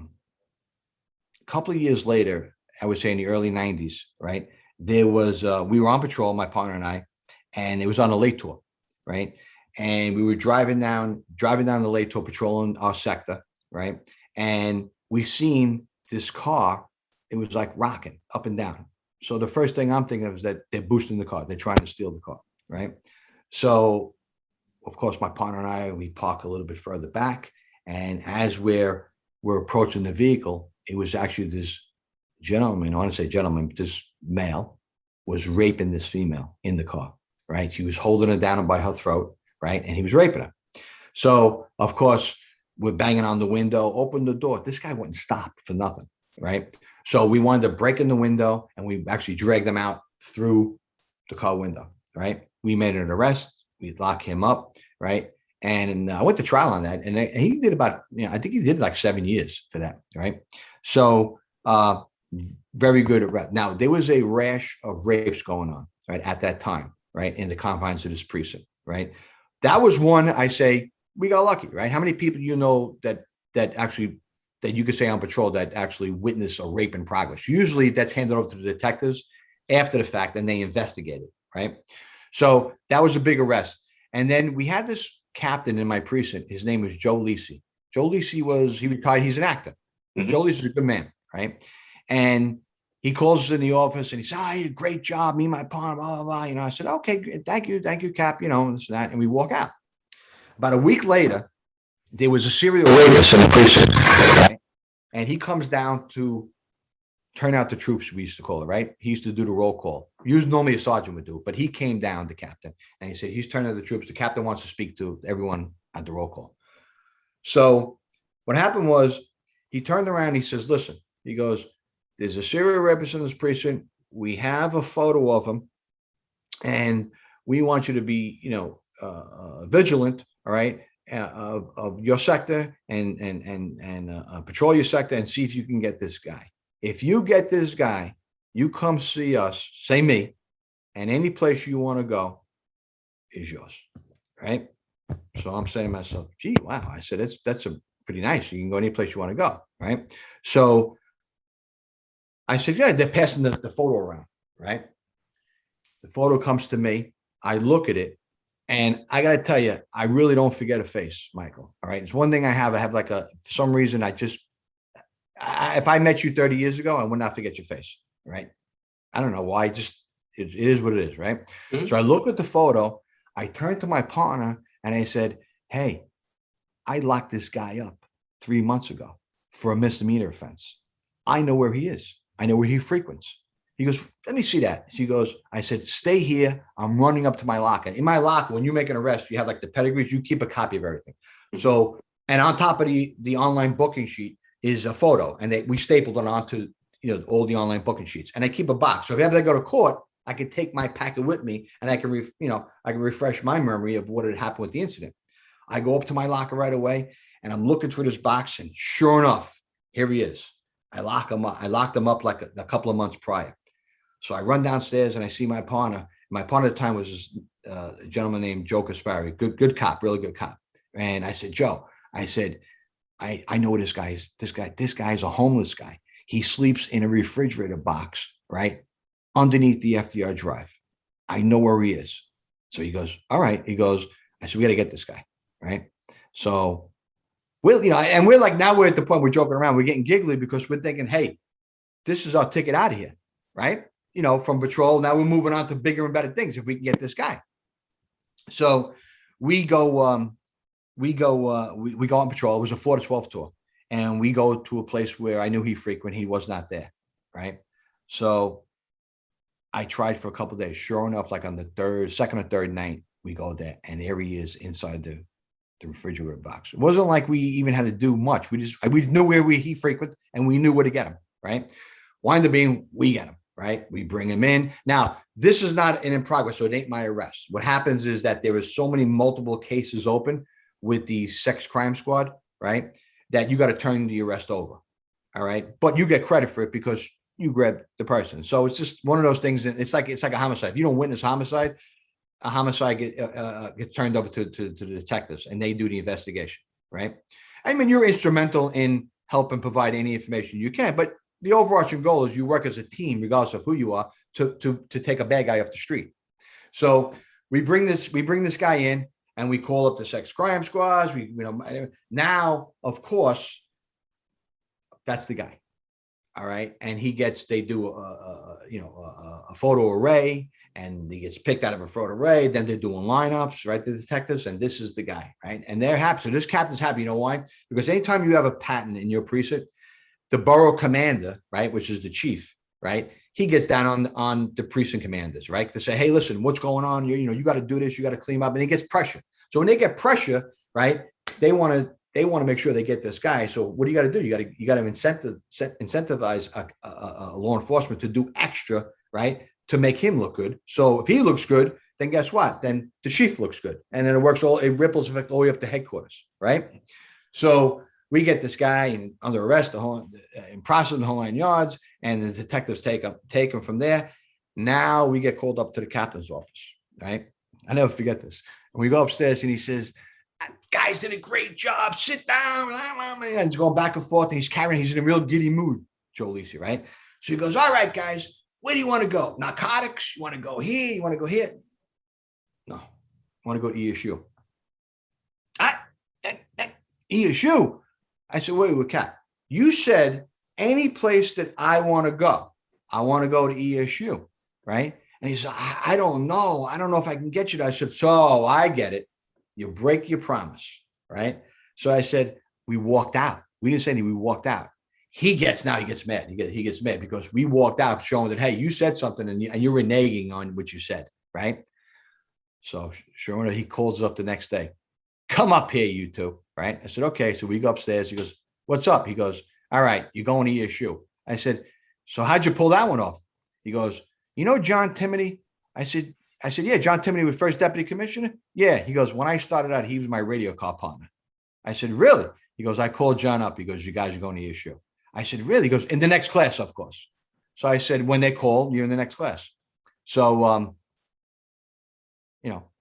couple of years later, I would say in the early 90s, right, there was, we were on patrol, my partner and I, and it was on a late tour, right? And we were driving down the late tour, patrolling our sector, right? And we seen this car, it was like rocking up and down. So the first thing I'm thinking of is that they're boosting the car. They're trying to steal the car, right? So, of course, my partner and I, we park a little bit further back. And as we're approaching the vehicle, it was actually this gentleman, I want to say gentleman, but this male was raping this female in the car, right? He was holding her down by her throat, right? And he was raping her. So, of course, we're banging on the window, open the door. This guy wouldn't stop for nothing, right? So we wanted to break in the window, and we actually dragged them out through the car window, right? We made an arrest. We locked him up, right? And I went to trial on that, and he did about, I think he did like 7 years for that, right? So very good at rep. Now, there was a rash of rapes going on, right, at that time, right, in the confines of this precinct, right? That was one, I say, we got lucky, right? How many people you know that actually, that you could say on patrol that actually witness a rape in progress? Usually that's handed over to the detectives after the fact, and they investigate it, right? So that was a big arrest. And then we had this captain in my precinct. His name was Joe Lisi. Joe Lisi he retired. He's an actor. Mm-hmm. Joe Lisi is a good man, right? And he calls us in the office and he says, "Oh, great job, me and my partner, blah, blah, blah." I said, "Okay, thank you, Cap," this and that. And we walk out. About a week later, there was a serial rapist in the precinct, right? And he comes down to turn out the troops, we used to call it, right? He used to do the roll call. Normally a sergeant would do it, but he came down, the captain, and he said, he's turning out the troops. The captain wants to speak to everyone at the roll call. So what happened was he turned around, he says, "Listen," he goes, "there's a serial rapist in this precinct. We have a photo of him, and we want you to be, vigilant, all right, of your sector and patrol your sector and see if you can get this guy. If you get this guy, you come see us, say me, and any place you want to go is yours," right? So I'm saying to myself, "Gee, wow." I said, that's a pretty nice. You can go any place you want to go, right? So I said, "Yeah." They're passing the photo around, right? The photo comes to me. I look at it, and I got to tell you, I really don't forget a face, Michael. All right. It's one thing I have for some reason, if I met you 30 years ago, I would not forget your face. Right. I don't know why. It is what it is. Right. Mm-hmm. So I look at the photo. I turned to my partner and I said, "Hey, I locked this guy up 3 months ago for a misdemeanor offense. I know where he is. I know where he frequents." He goes, "Let me see that." I said, "Stay here. I'm running up to my locker." In my locker, when you make an arrest, you have like the pedigrees, you keep a copy of everything. Mm-hmm. So, and on top of the online booking sheet is a photo, and we stapled it onto, all the online booking sheets, and I keep a box. So if ever I go to court, I could take my packet with me, and I can refresh my memory of what had happened with the incident. I go up to my locker right away, and I'm looking through this box, and sure enough, here he is. I locked him up like a couple of months prior. So I run downstairs and I see my partner. My partner at the time was a gentleman named Joe Kaspari, good cop, really good cop. And I said, "Joe," I said, I know this guy is. This guy is a homeless guy. He sleeps in a refrigerator box, right, underneath the FDR drive. I know where he is." So he goes, "All right." He goes, I said, "We got to get this guy," right? So and we're like, now we're at the point we're joking around. We're getting giggly because we're thinking, hey, this is our ticket out of here, right? From patrol. Now we're moving on to bigger and better things if we can get this guy. So we go on patrol. It was a 4 to 12 tour. And we go to a place where I knew he frequented. He was not there, right? So I tried for a couple of days. Sure enough, like on the second or third night, we go there, and there he is inside the refrigerator box. It wasn't like we even had to do much. We knew where he frequented, and we knew where to get him, right? Wind up being, we get him, right? We bring him in. Now, this is not an in progress, so it ain't my arrest. What happens is that there is so many multiple cases open with the sex crime squad, right, that you got to turn the arrest over, all right? But you get credit for it because you grabbed the person. So it's just one of those things. It's like a homicide. If you don't witness homicide, a homicide gets turned over to the detectives, and they do the investigation, right? I mean, you're instrumental in helping provide any information you can, but the overarching goal is you work as a team, regardless of who you are, to take a bad guy off the street. So we bring this guy in, and we call up the sex crime squads. Now, of course, that's the guy. All right. And they do a photo array, and he gets picked out of a photo array. Then they're doing lineups, right? The detectives, and this is the guy, right? And they're happy. So this captain's happy. You know why? Because anytime you have a patent in your precinct, the borough commander, right, which is the chief, right, he gets down on the precinct commanders, right? To say, hey, listen, what's going on? You got to do this, you got to clean up, and he gets pressure. So when they get pressure, right, they want to make sure they get this guy. So what do? You got to incentivize law enforcement to do extra, right, to make him look good. So if he looks good, then guess what? Then the chief looks good, and then it ripples effect all the way up to headquarters, right? So we get this guy and under arrest, in process, the whole 9 yards, and the detectives take him from there. Now we get called up to the captain's office, right? I never forget this. And we go upstairs, and he says, "Guys did a great job. Sit down." And he's going back and forth, and he's in a real giddy mood, Joe Lisi, right? So he goes, "All right, guys, where do you want to go? Narcotics? You want to go here? You want to go here?" "No, I want to go to ESU." ESU? I said, wait, Cat, you said any place that I want to go to ESU, right? And he said, I don't know. I don't know if I can get you there. I said, so I get it. You break your promise, right? So I said, we walked out. We didn't say anything. We walked out. He gets mad. He gets mad because we walked out showing that, hey, you said something and you're reneging on what you said, right? So sure enough, he calls up the next day. "Come up here, you two." Right? I said, okay. So we go upstairs. He goes, "What's up?" He goes, "All right, you're going to ESU." I said, "So how'd you pull that one off?" He goes, John Timoney?" I said, "Yeah, John Timoney was first deputy commissioner." "Yeah." He goes, "When I started out, he was my radio car partner." I said, "Really?" He goes, "I called John up." He goes, "You guys are going to ESU." I said, "Really?" He goes, "In the next class, of course." So I said, "When they call, you're in the next class." So,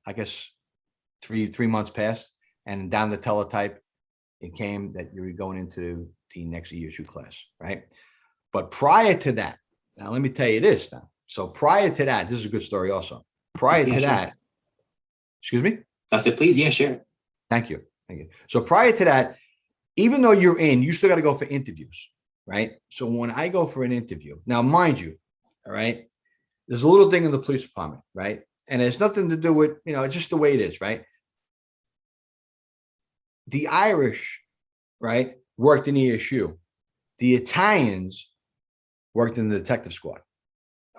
I guess three months passed, and down the teletype, it came that you were going into the next ESU class, right? But prior to that, now let me tell you this now. So prior to that, this is a good story also. Prior to that, excuse me? I said, please, yeah, share. Thank you. So prior to that, even though you're in, you still got to go for interviews, right? So when I go for an interview, now mind you, all right, there's a little thing in the police department, right? And it's nothing to do with, it's just the way it is, right? The Irish, right, worked in ESU. The Italians worked in the detective squad.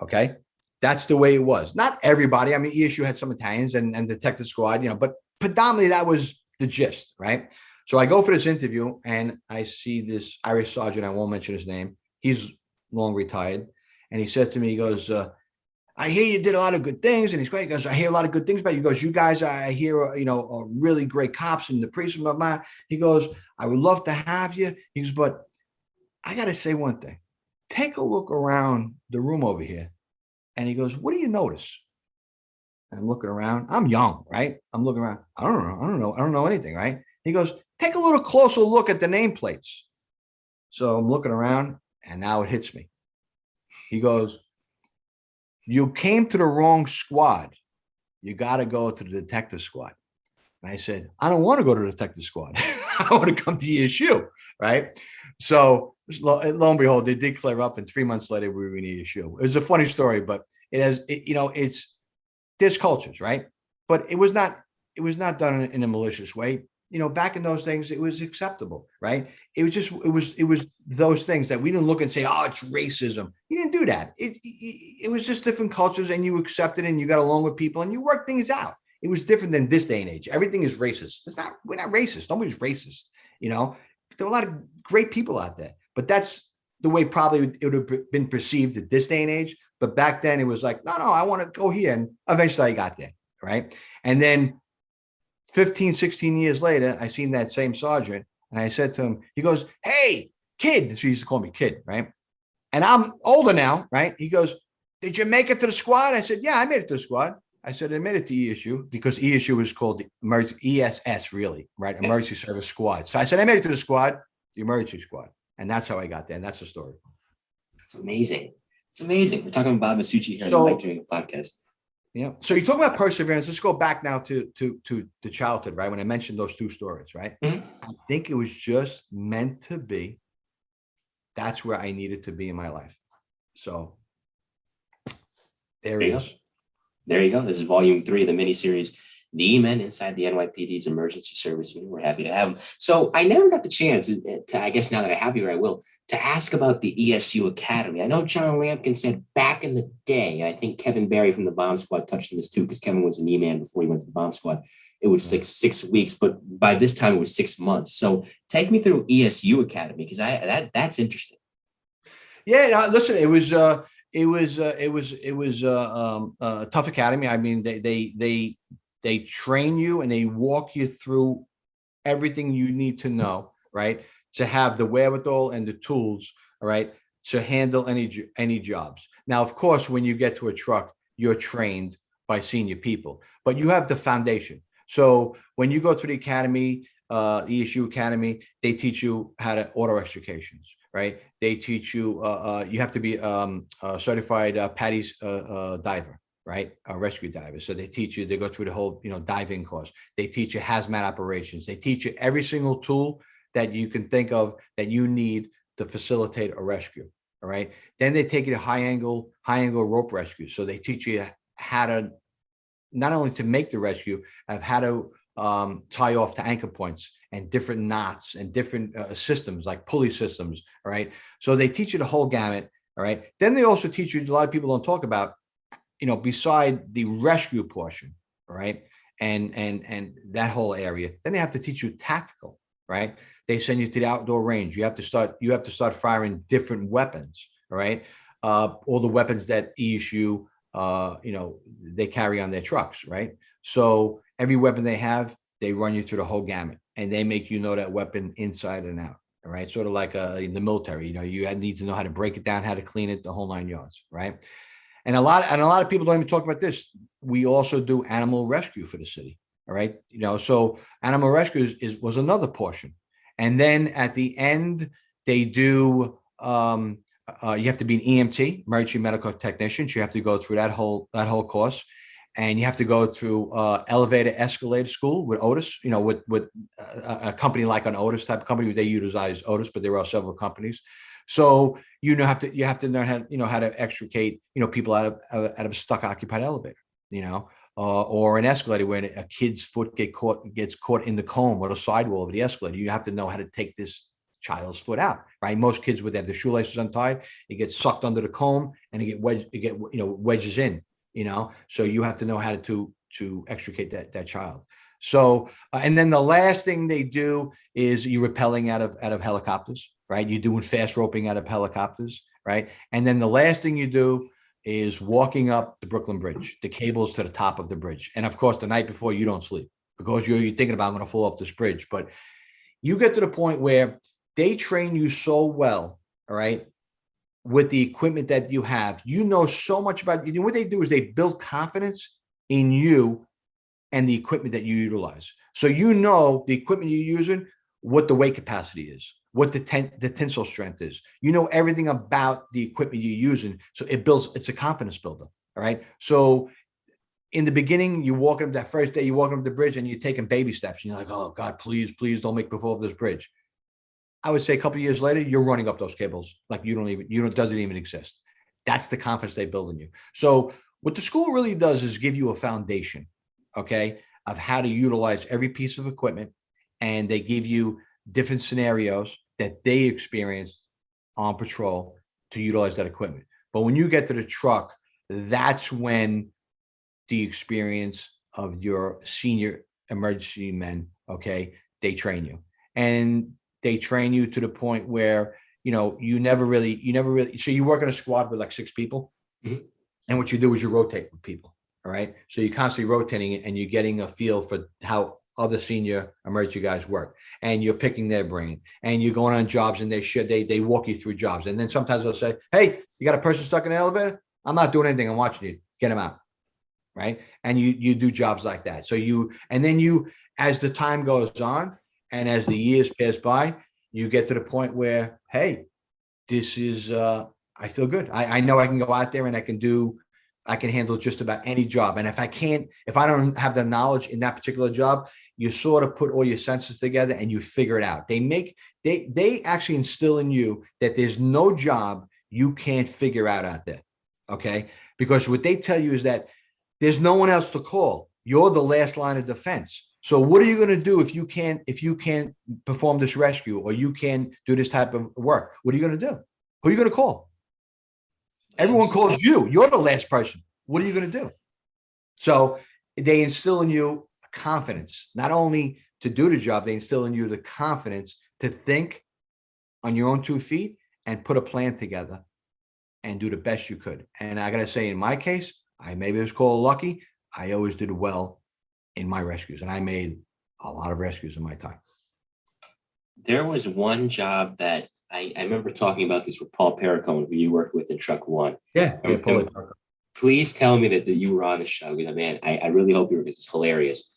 Okay. That's the way it was. Not everybody. I mean, ESU had some Italians and detective squad, but predominantly that was the gist, right? So I go for this interview and I see this Irish sergeant. I won't mention his name. He's long retired. And he says to me, he goes, "I hear you did a lot of good things." And he's great. He goes, "I hear a lot of good things about you." He goes, "You guys, I hear, are really great cops in the precinct." Blah, blah. He goes, "I would love to have you." He goes, "But I got to say one thing. Take a look around the room over here." And he goes, "What do you notice?" And I'm looking around. I'm young, right? I'm looking around. I don't know anything, right? He goes, "Take a little closer look at the nameplates." So I'm looking around and now it hits me. He goes, "You came to the wrong squad. You got to go to the detective squad." And I said, "I don't want to go to the detective squad. I want to come to ESU." Right. So lo and behold, they did clear up. And 3 months later, we were in ESU. It was a funny story, but there's cultures, right? But it was not done in a malicious way. Back in those things, it was acceptable, right? It was those things that we didn't look and say, "Oh, it's racism." You didn't do that. It was just different cultures, and you accepted it, and you got along with people, and you worked things out. It was different than this day and age. Everything is racist. We're not racist. Nobody's racist. There are a lot of great people out there, but that's the way probably it would have been perceived at this day and age. But back then it was like, no, I want to go here. And eventually I got there. Right. And then 15, 16 years later, I seen that same sergeant and I said to him, he goes, "Hey, kid." So he used to call me kid. Right. And I'm older now. Right. He goes, "Did you make it to the squad?" I said, "Yeah, I made it to the squad." I said, "I made it to ESU," because ESU is called the emergency ESS, really, right? Emergency Service Squad. So I said, "I made it to the squad, the emergency squad." And that's how I got there. And that's the story. That's amazing. It's amazing. We're talking about Masucci here during a podcast. Yeah. So you talk about perseverance. Let's go back now to the childhood, right? When I mentioned those two stories, right? Mm-hmm. I think it was just meant to be. That's where I needed to be in my life. So there it is. There you go. This is volume 3 of the miniseries, knee men inside the NYPD's emergency service unit. We're happy to have them. So I never got the chance to, I guess now that I have you, I will, to ask about the ESU Academy. I know John Lampkin said back in the day, and I think Kevin Barry from the Bomb Squad touched on this too, because Kevin was a knee man before he went to the Bomb Squad. It was six weeks, but by this time it was 6 months. So take me through ESU Academy, because that's interesting. Yeah, listen, it was a tough academy. I mean, they train you and they walk you through everything you need to know, right? To have the wherewithal and the tools, all right, to handle any jobs. Now, of course, when you get to a truck, you're trained by senior people, but you have the foundation. So when you go to the academy, ESU Academy, they teach you how to auto extrications, right? They teach you, you have to be a certified PADI's diver, right? A rescue diver. So they teach you, they go through the whole, diving course. They teach you hazmat operations. They teach you every single tool that you can think of that you need to facilitate a rescue. All right. Then they take you to high angle rope rescue. So they teach you how to, not only to make the rescue, of how to tie off to anchor points and different knots and different systems like pulley systems. All right. So they teach you the whole gamut. All right. Then they also teach you, a lot of people don't talk about, beside the rescue portion, right? And that whole area, then they have to teach you tactical, right? They send you to the outdoor range. You have to start firing different weapons, right? All the weapons that ESU, they carry on their trucks, right? So every weapon they have, they run you through the whole gamut, and they make you know that weapon inside and out. All right. Sort of like in the military, you need to know how to break it down, how to clean it, the whole 9 yards, right? And a lot of people don't even talk about this. We also do animal rescue for the city. All right. So animal rescue was another portion. And then at the end, they do, you have to be an EMT, emergency medical technician. So you have to go through that whole course. And you have to go through elevator escalator school with Otis, with a company like an Otis type of company. They utilize Otis, but there are several companies. So you have to learn how to extricate people out of a stuck occupied elevator, or an escalator where a kid's foot gets caught in the comb or the sidewall of the escalator. You have to know how to take this child's foot out, right? Most kids would have the shoelaces untied, it gets sucked under the comb and it wedges in, so you have to know how to extricate that child. So and then the last thing they do is you rappelling out of helicopters, right? You're doing fast roping out of helicopters, right? And then the last thing you do is walking up the Brooklyn Bridge, the cables to the top of the bridge. And of course, the night before, you don't sleep because you're thinking about, I'm going to fall off this bridge. But you get to the point where they train you so well, all right, with the equipment that you have. So much about what they do is they build confidence in you and the equipment that you utilize. So the equipment you're using, what the weight capacity is, what the tensile strength is. Everything about the equipment you're using. So it's a confidence builder. All right. So in the beginning, that first day, you're walking up the bridge and you're taking baby steps. And you're like, oh God, please don't make me fall off this bridge. I would say a couple of years later, you're running up those cables like it doesn't even exist. That's the confidence they build in you. So what the school really does is give you a foundation, okay, of how to utilize every piece of equipment. And they give you different scenarios that they experienced on patrol to utilize that equipment. But when you get to the truck, that's when the experience of your senior emergency men, okay, they train you. And they train you to the point where, you never really, so you work in a squad with like 6 people. Mm-hmm. And what you do is you rotate with people. All right. So you're constantly rotating it and you're getting a feel for how other senior emergency guys work, and you're picking their brain, and you're going on jobs and they walk you through jobs. And then sometimes they'll say, hey, you got a person stuck in the elevator? I'm not doing anything. I'm watching you. Get him out. Right. And you do jobs like that. So as the time goes on and as the years pass by, you get to the point where, hey, this is, I feel good. I know I can go out there and I can handle just about any job. And if I don't have the knowledge in that particular job, you sort of put all your senses together and you figure it out. They actually instill in you that there's no job you can't figure out there. Okay. Because what they tell you is that there's no one else to call. you're the last line of defense. So what are you going to do if you can't perform this rescue, or you can't do this type of work? What are you going to do? Who are you going to call? Everyone calls you. You're the last person. What are you going to do? So they instill in you confidence, not only to do the job, they instill in you the confidence to think on your own 2 feet and put a plan together and do the best you could. And I got to say, in my case, I maybe was called lucky. I always did well in my rescues, and I made a lot of rescues in my time. There was one job that I remember talking about this with Paul Perricone, who you worked with in Truck One. Yeah, Paul. Please tell me that you were on the show. Man, I really hope you were, because it's hilarious.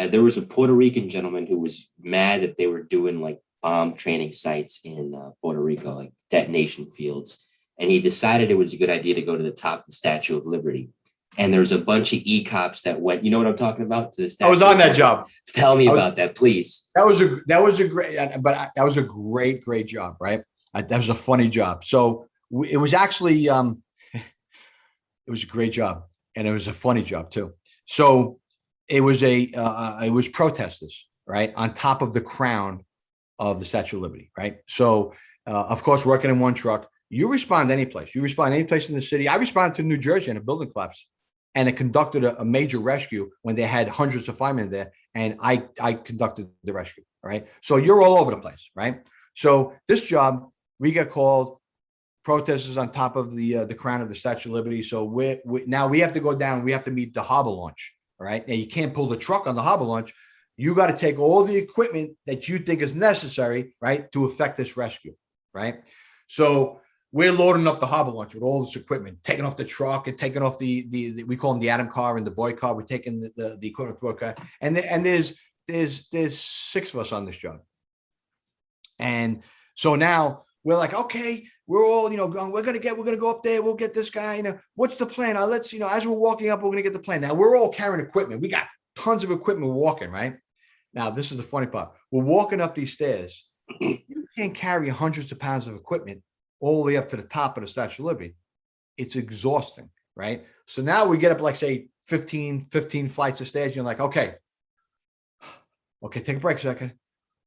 There was a Puerto Rican gentleman who was mad that they were doing like bomb training sites in Puerto Rico, like detonation fields. And he decided it was a good idea to go to the top of the Statue of Liberty. And there's a bunch of e-cops that went, you know what I'm talking about? To the Statue. I was on that job. Tell me about that, please. That was a great job, right? That was a funny job. So it was actually, it was a great job, and it was a funny job too. So it was protesters, right, on top of the crown of the Statue of Liberty, right? So of course, working in one truck, you respond any place. You respond any place in the city. I responded to New Jersey in a building collapse, and it conducted a major rescue when they had hundreds of firemen there, and I conducted the rescue, right? So you're all over the place, right? So this job, we get called protesters on top of the crown of the Statue of Liberty. So now we have to go down. We have to meet the harbor launch, right? Now you can't pull the truck on the harbor launch. You got to take all the equipment that you think is necessary, right, to effect this rescue, right? So we're loading up the harbor launch with all this equipment, taking off the truck and taking off the we call them the Adam car and the boy car. We're taking the equipment to the boy car, and there's 6 of us on this job, and so now we're like, okay, we're all going. We're gonna go up there. We'll get this guy. What's the plan? Let's as we're walking up, we're gonna get the plan. Now we're all carrying equipment. We got tons of equipment. We're walking, right? Now this is the funny part. We're walking up these stairs. You can't carry hundreds of pounds of equipment all the way up to the top of the Statue of Liberty. It's exhausting, right? So now we get up, like, say, 15 flights of stairs. You're like, okay, take a break a second.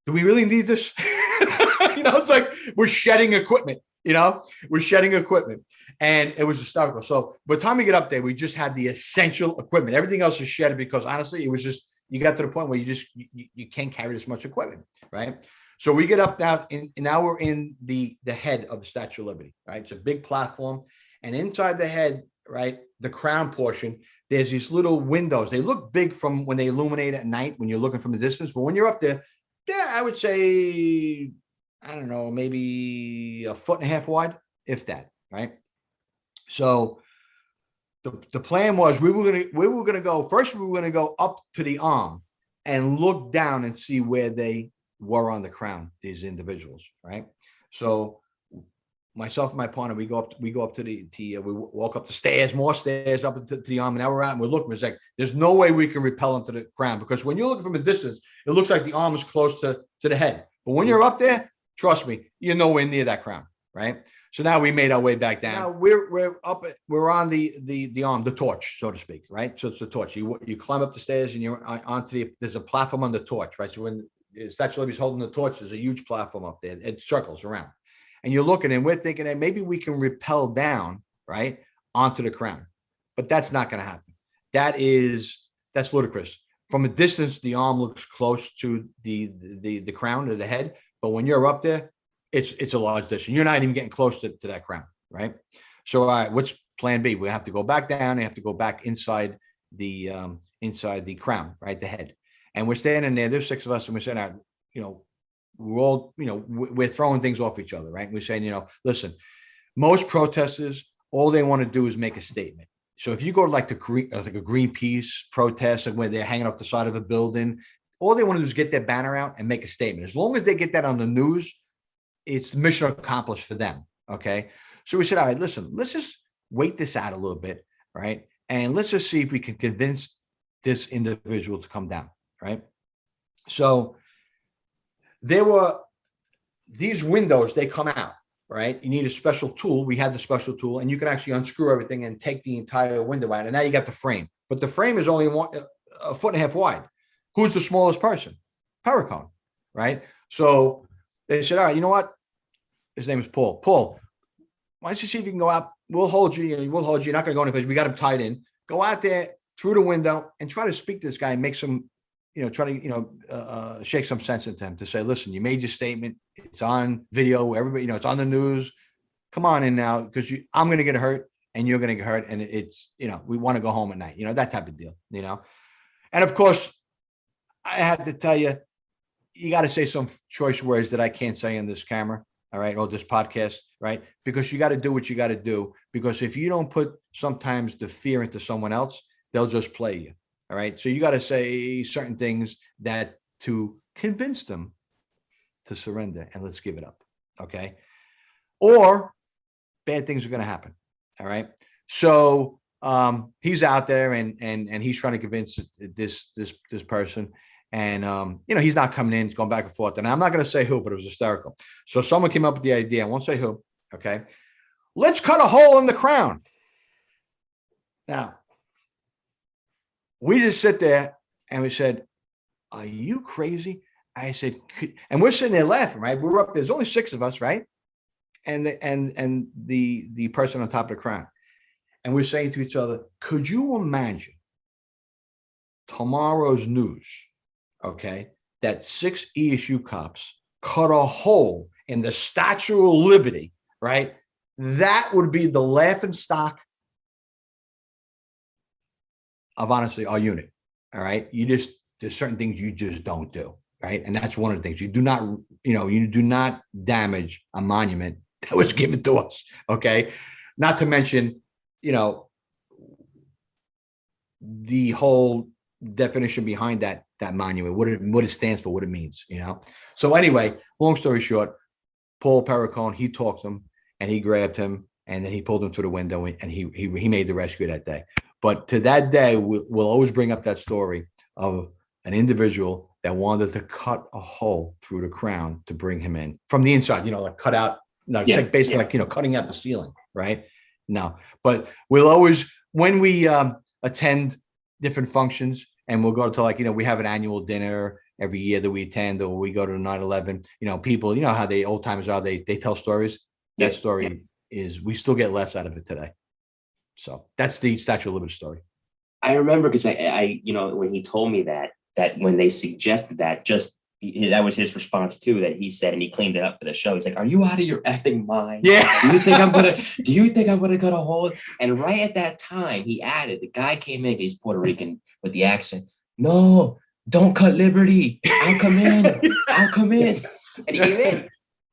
Do we really need this? It's like we're shedding equipment, we're shedding equipment. And it was hysterical. So by the time we get up there, we just had the essential equipment. Everything else is shedded because, honestly, it was just, you got to the point where you can't carry this much equipment, right? So we get up now, now we're in the head of the Statue of Liberty, right? It's a big platform. And inside the head, right, the crown portion, there's these little windows. They look big from when they illuminate at night when you're looking from a distance. But when you're up there, yeah, I would say, I don't know, maybe 1.5 feet wide, if that, right? So the plan was we were gonna go first. We were gonna go up to the arm and look down and see where they were on the crown, these individuals, right? So myself and my partner, we go up to we walk up the stairs, more stairs up to the arm, and now we're out and we're looking. It's like there's no way we can repel into the crown, because when you're looking from a distance, it looks like the arm is close to the head. But when you're up there, trust me, you're nowhere near that crown, right? So now we made our way back down. Now we're on the arm, the torch, so to speak, right? So it's the torch. You climb up the stairs and you're onto there's a platform on the torch, right? So when Statue of Liberty's holding the torch, there's a huge platform up there. It circles around. And you're looking, and we're thinking that maybe we can rappel down, right, onto the crown. But that's not going to happen. That's ludicrous. From a distance, the arm looks close to the crown or the head. But when you're up there, it's a large distance. You're not even getting close to that crown, right? So, all right, what's plan B? We have to go back down and have to go back inside the crown, right, the head. And we're standing there. There's 6 of us, and we're saying, we're all, we're throwing things off each other, right? We're saying, listen, most protesters, all they want to do is make a statement. So if you go to like a Greenpeace protest, where they're hanging off the side of a building, all they want to do is get their banner out and make a statement. As long as they get that on the news, it's mission accomplished for them. Okay. So we said, all right, listen, let's just wait this out a little bit, right? And let's just see if we can convince this individual to come down, right? So there were these windows, they come out, right? You need a special tool. We had the special tool, and you can actually unscrew everything and take the entire window out. And now you got the frame. But the frame is only a foot and a half wide. Who's the smallest person? Perricone, right? So they said, all right, you know what? His name is Paul. Paul, why don't you see if you can go out? We'll hold you. We'll hold you. You're not going to go anyplace. We got him tied in. Go out there through the window and try to speak to this guy and make some, try to, shake some sense into him to say, listen, you made your statement. It's on video. Everybody, it's on the news. Come on in now, because I'm going to get hurt and you're going to get hurt. And it's, we want to go home at night, that type of deal, And of course, I have to tell you, you got to say some choice words that I can't say on this camera. All right. Or this podcast, right? Because you got to do what you got to do. Because if you don't put sometimes the fear into someone else, they'll just play you. All right. So you got to say certain things that to convince them to surrender and let's give it up. Okay. Or bad things are going to happen. All right. So he's out there and he's trying to convince this person. And, he's not coming in, he's going back and forth. And I'm not going to say who, but it was hysterical. So someone came up with the idea. I won't say who. Okay. Let's cut a hole in the crown. Now, we just sit there and we said, are you crazy? I said, and we're sitting there laughing, right? We're up there. There's only 6 of us, right? And the person on top of the crown. And we're saying to each other, could you imagine tomorrow's news? Okay, that 6 ESU cops cut a hole in the Statue of Liberty, right? That would be the laughing stock of honestly our unit. All right. There's certain things you just don't do. Right. And that's one of the things you do not damage a monument that was given to us. Okay. Not to mention, the whole definition behind that monument, what it stands for, what it means, So anyway, long story short, Paul Perricone, he talked him and he grabbed him and then he pulled him through the window and he made the rescue that day. But to that day, we'll always bring up that story of an individual that wanted to cut a hole through the crown to bring him in from the inside, like cut out, like basically like, cutting out the ceiling, right? No, but we'll always, when we attend different functions, and we'll go to we have an annual dinner every year that we attend, or we go to 9/11. People, how they old timers are. They tell stories. That story is we still get laughs out of it today. So that's the Statue of Liberty story. I remember because I when he told me that when they suggested that, that was his response too. That he said, and he cleaned it up for the show. He's like, "Are you out of your effing mind? Yeah. Do you think I'm gonna cut a hole?" And right at that time, he added, the guy came in. He's Puerto Rican with the accent. No, don't cut Liberty. I'll come in. And he came in.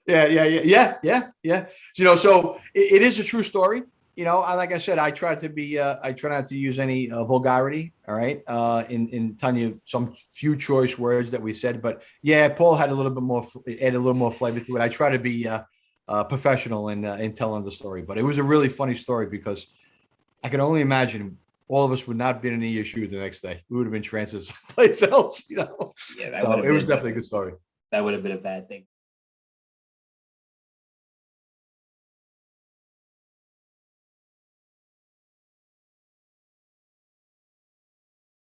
Yeah. So it is a true story. Like I said, I try not to use any vulgarity. All right. In telling you some few choice words that we said, but yeah, Paul had a little bit more, add a little more flavor to it. I try to be professional in telling the story, but it was a really funny story because I can only imagine all of us would not be in any issue the next day. We would have been transferred someplace else, Yeah, so it was definitely a good story. That would have been a bad thing.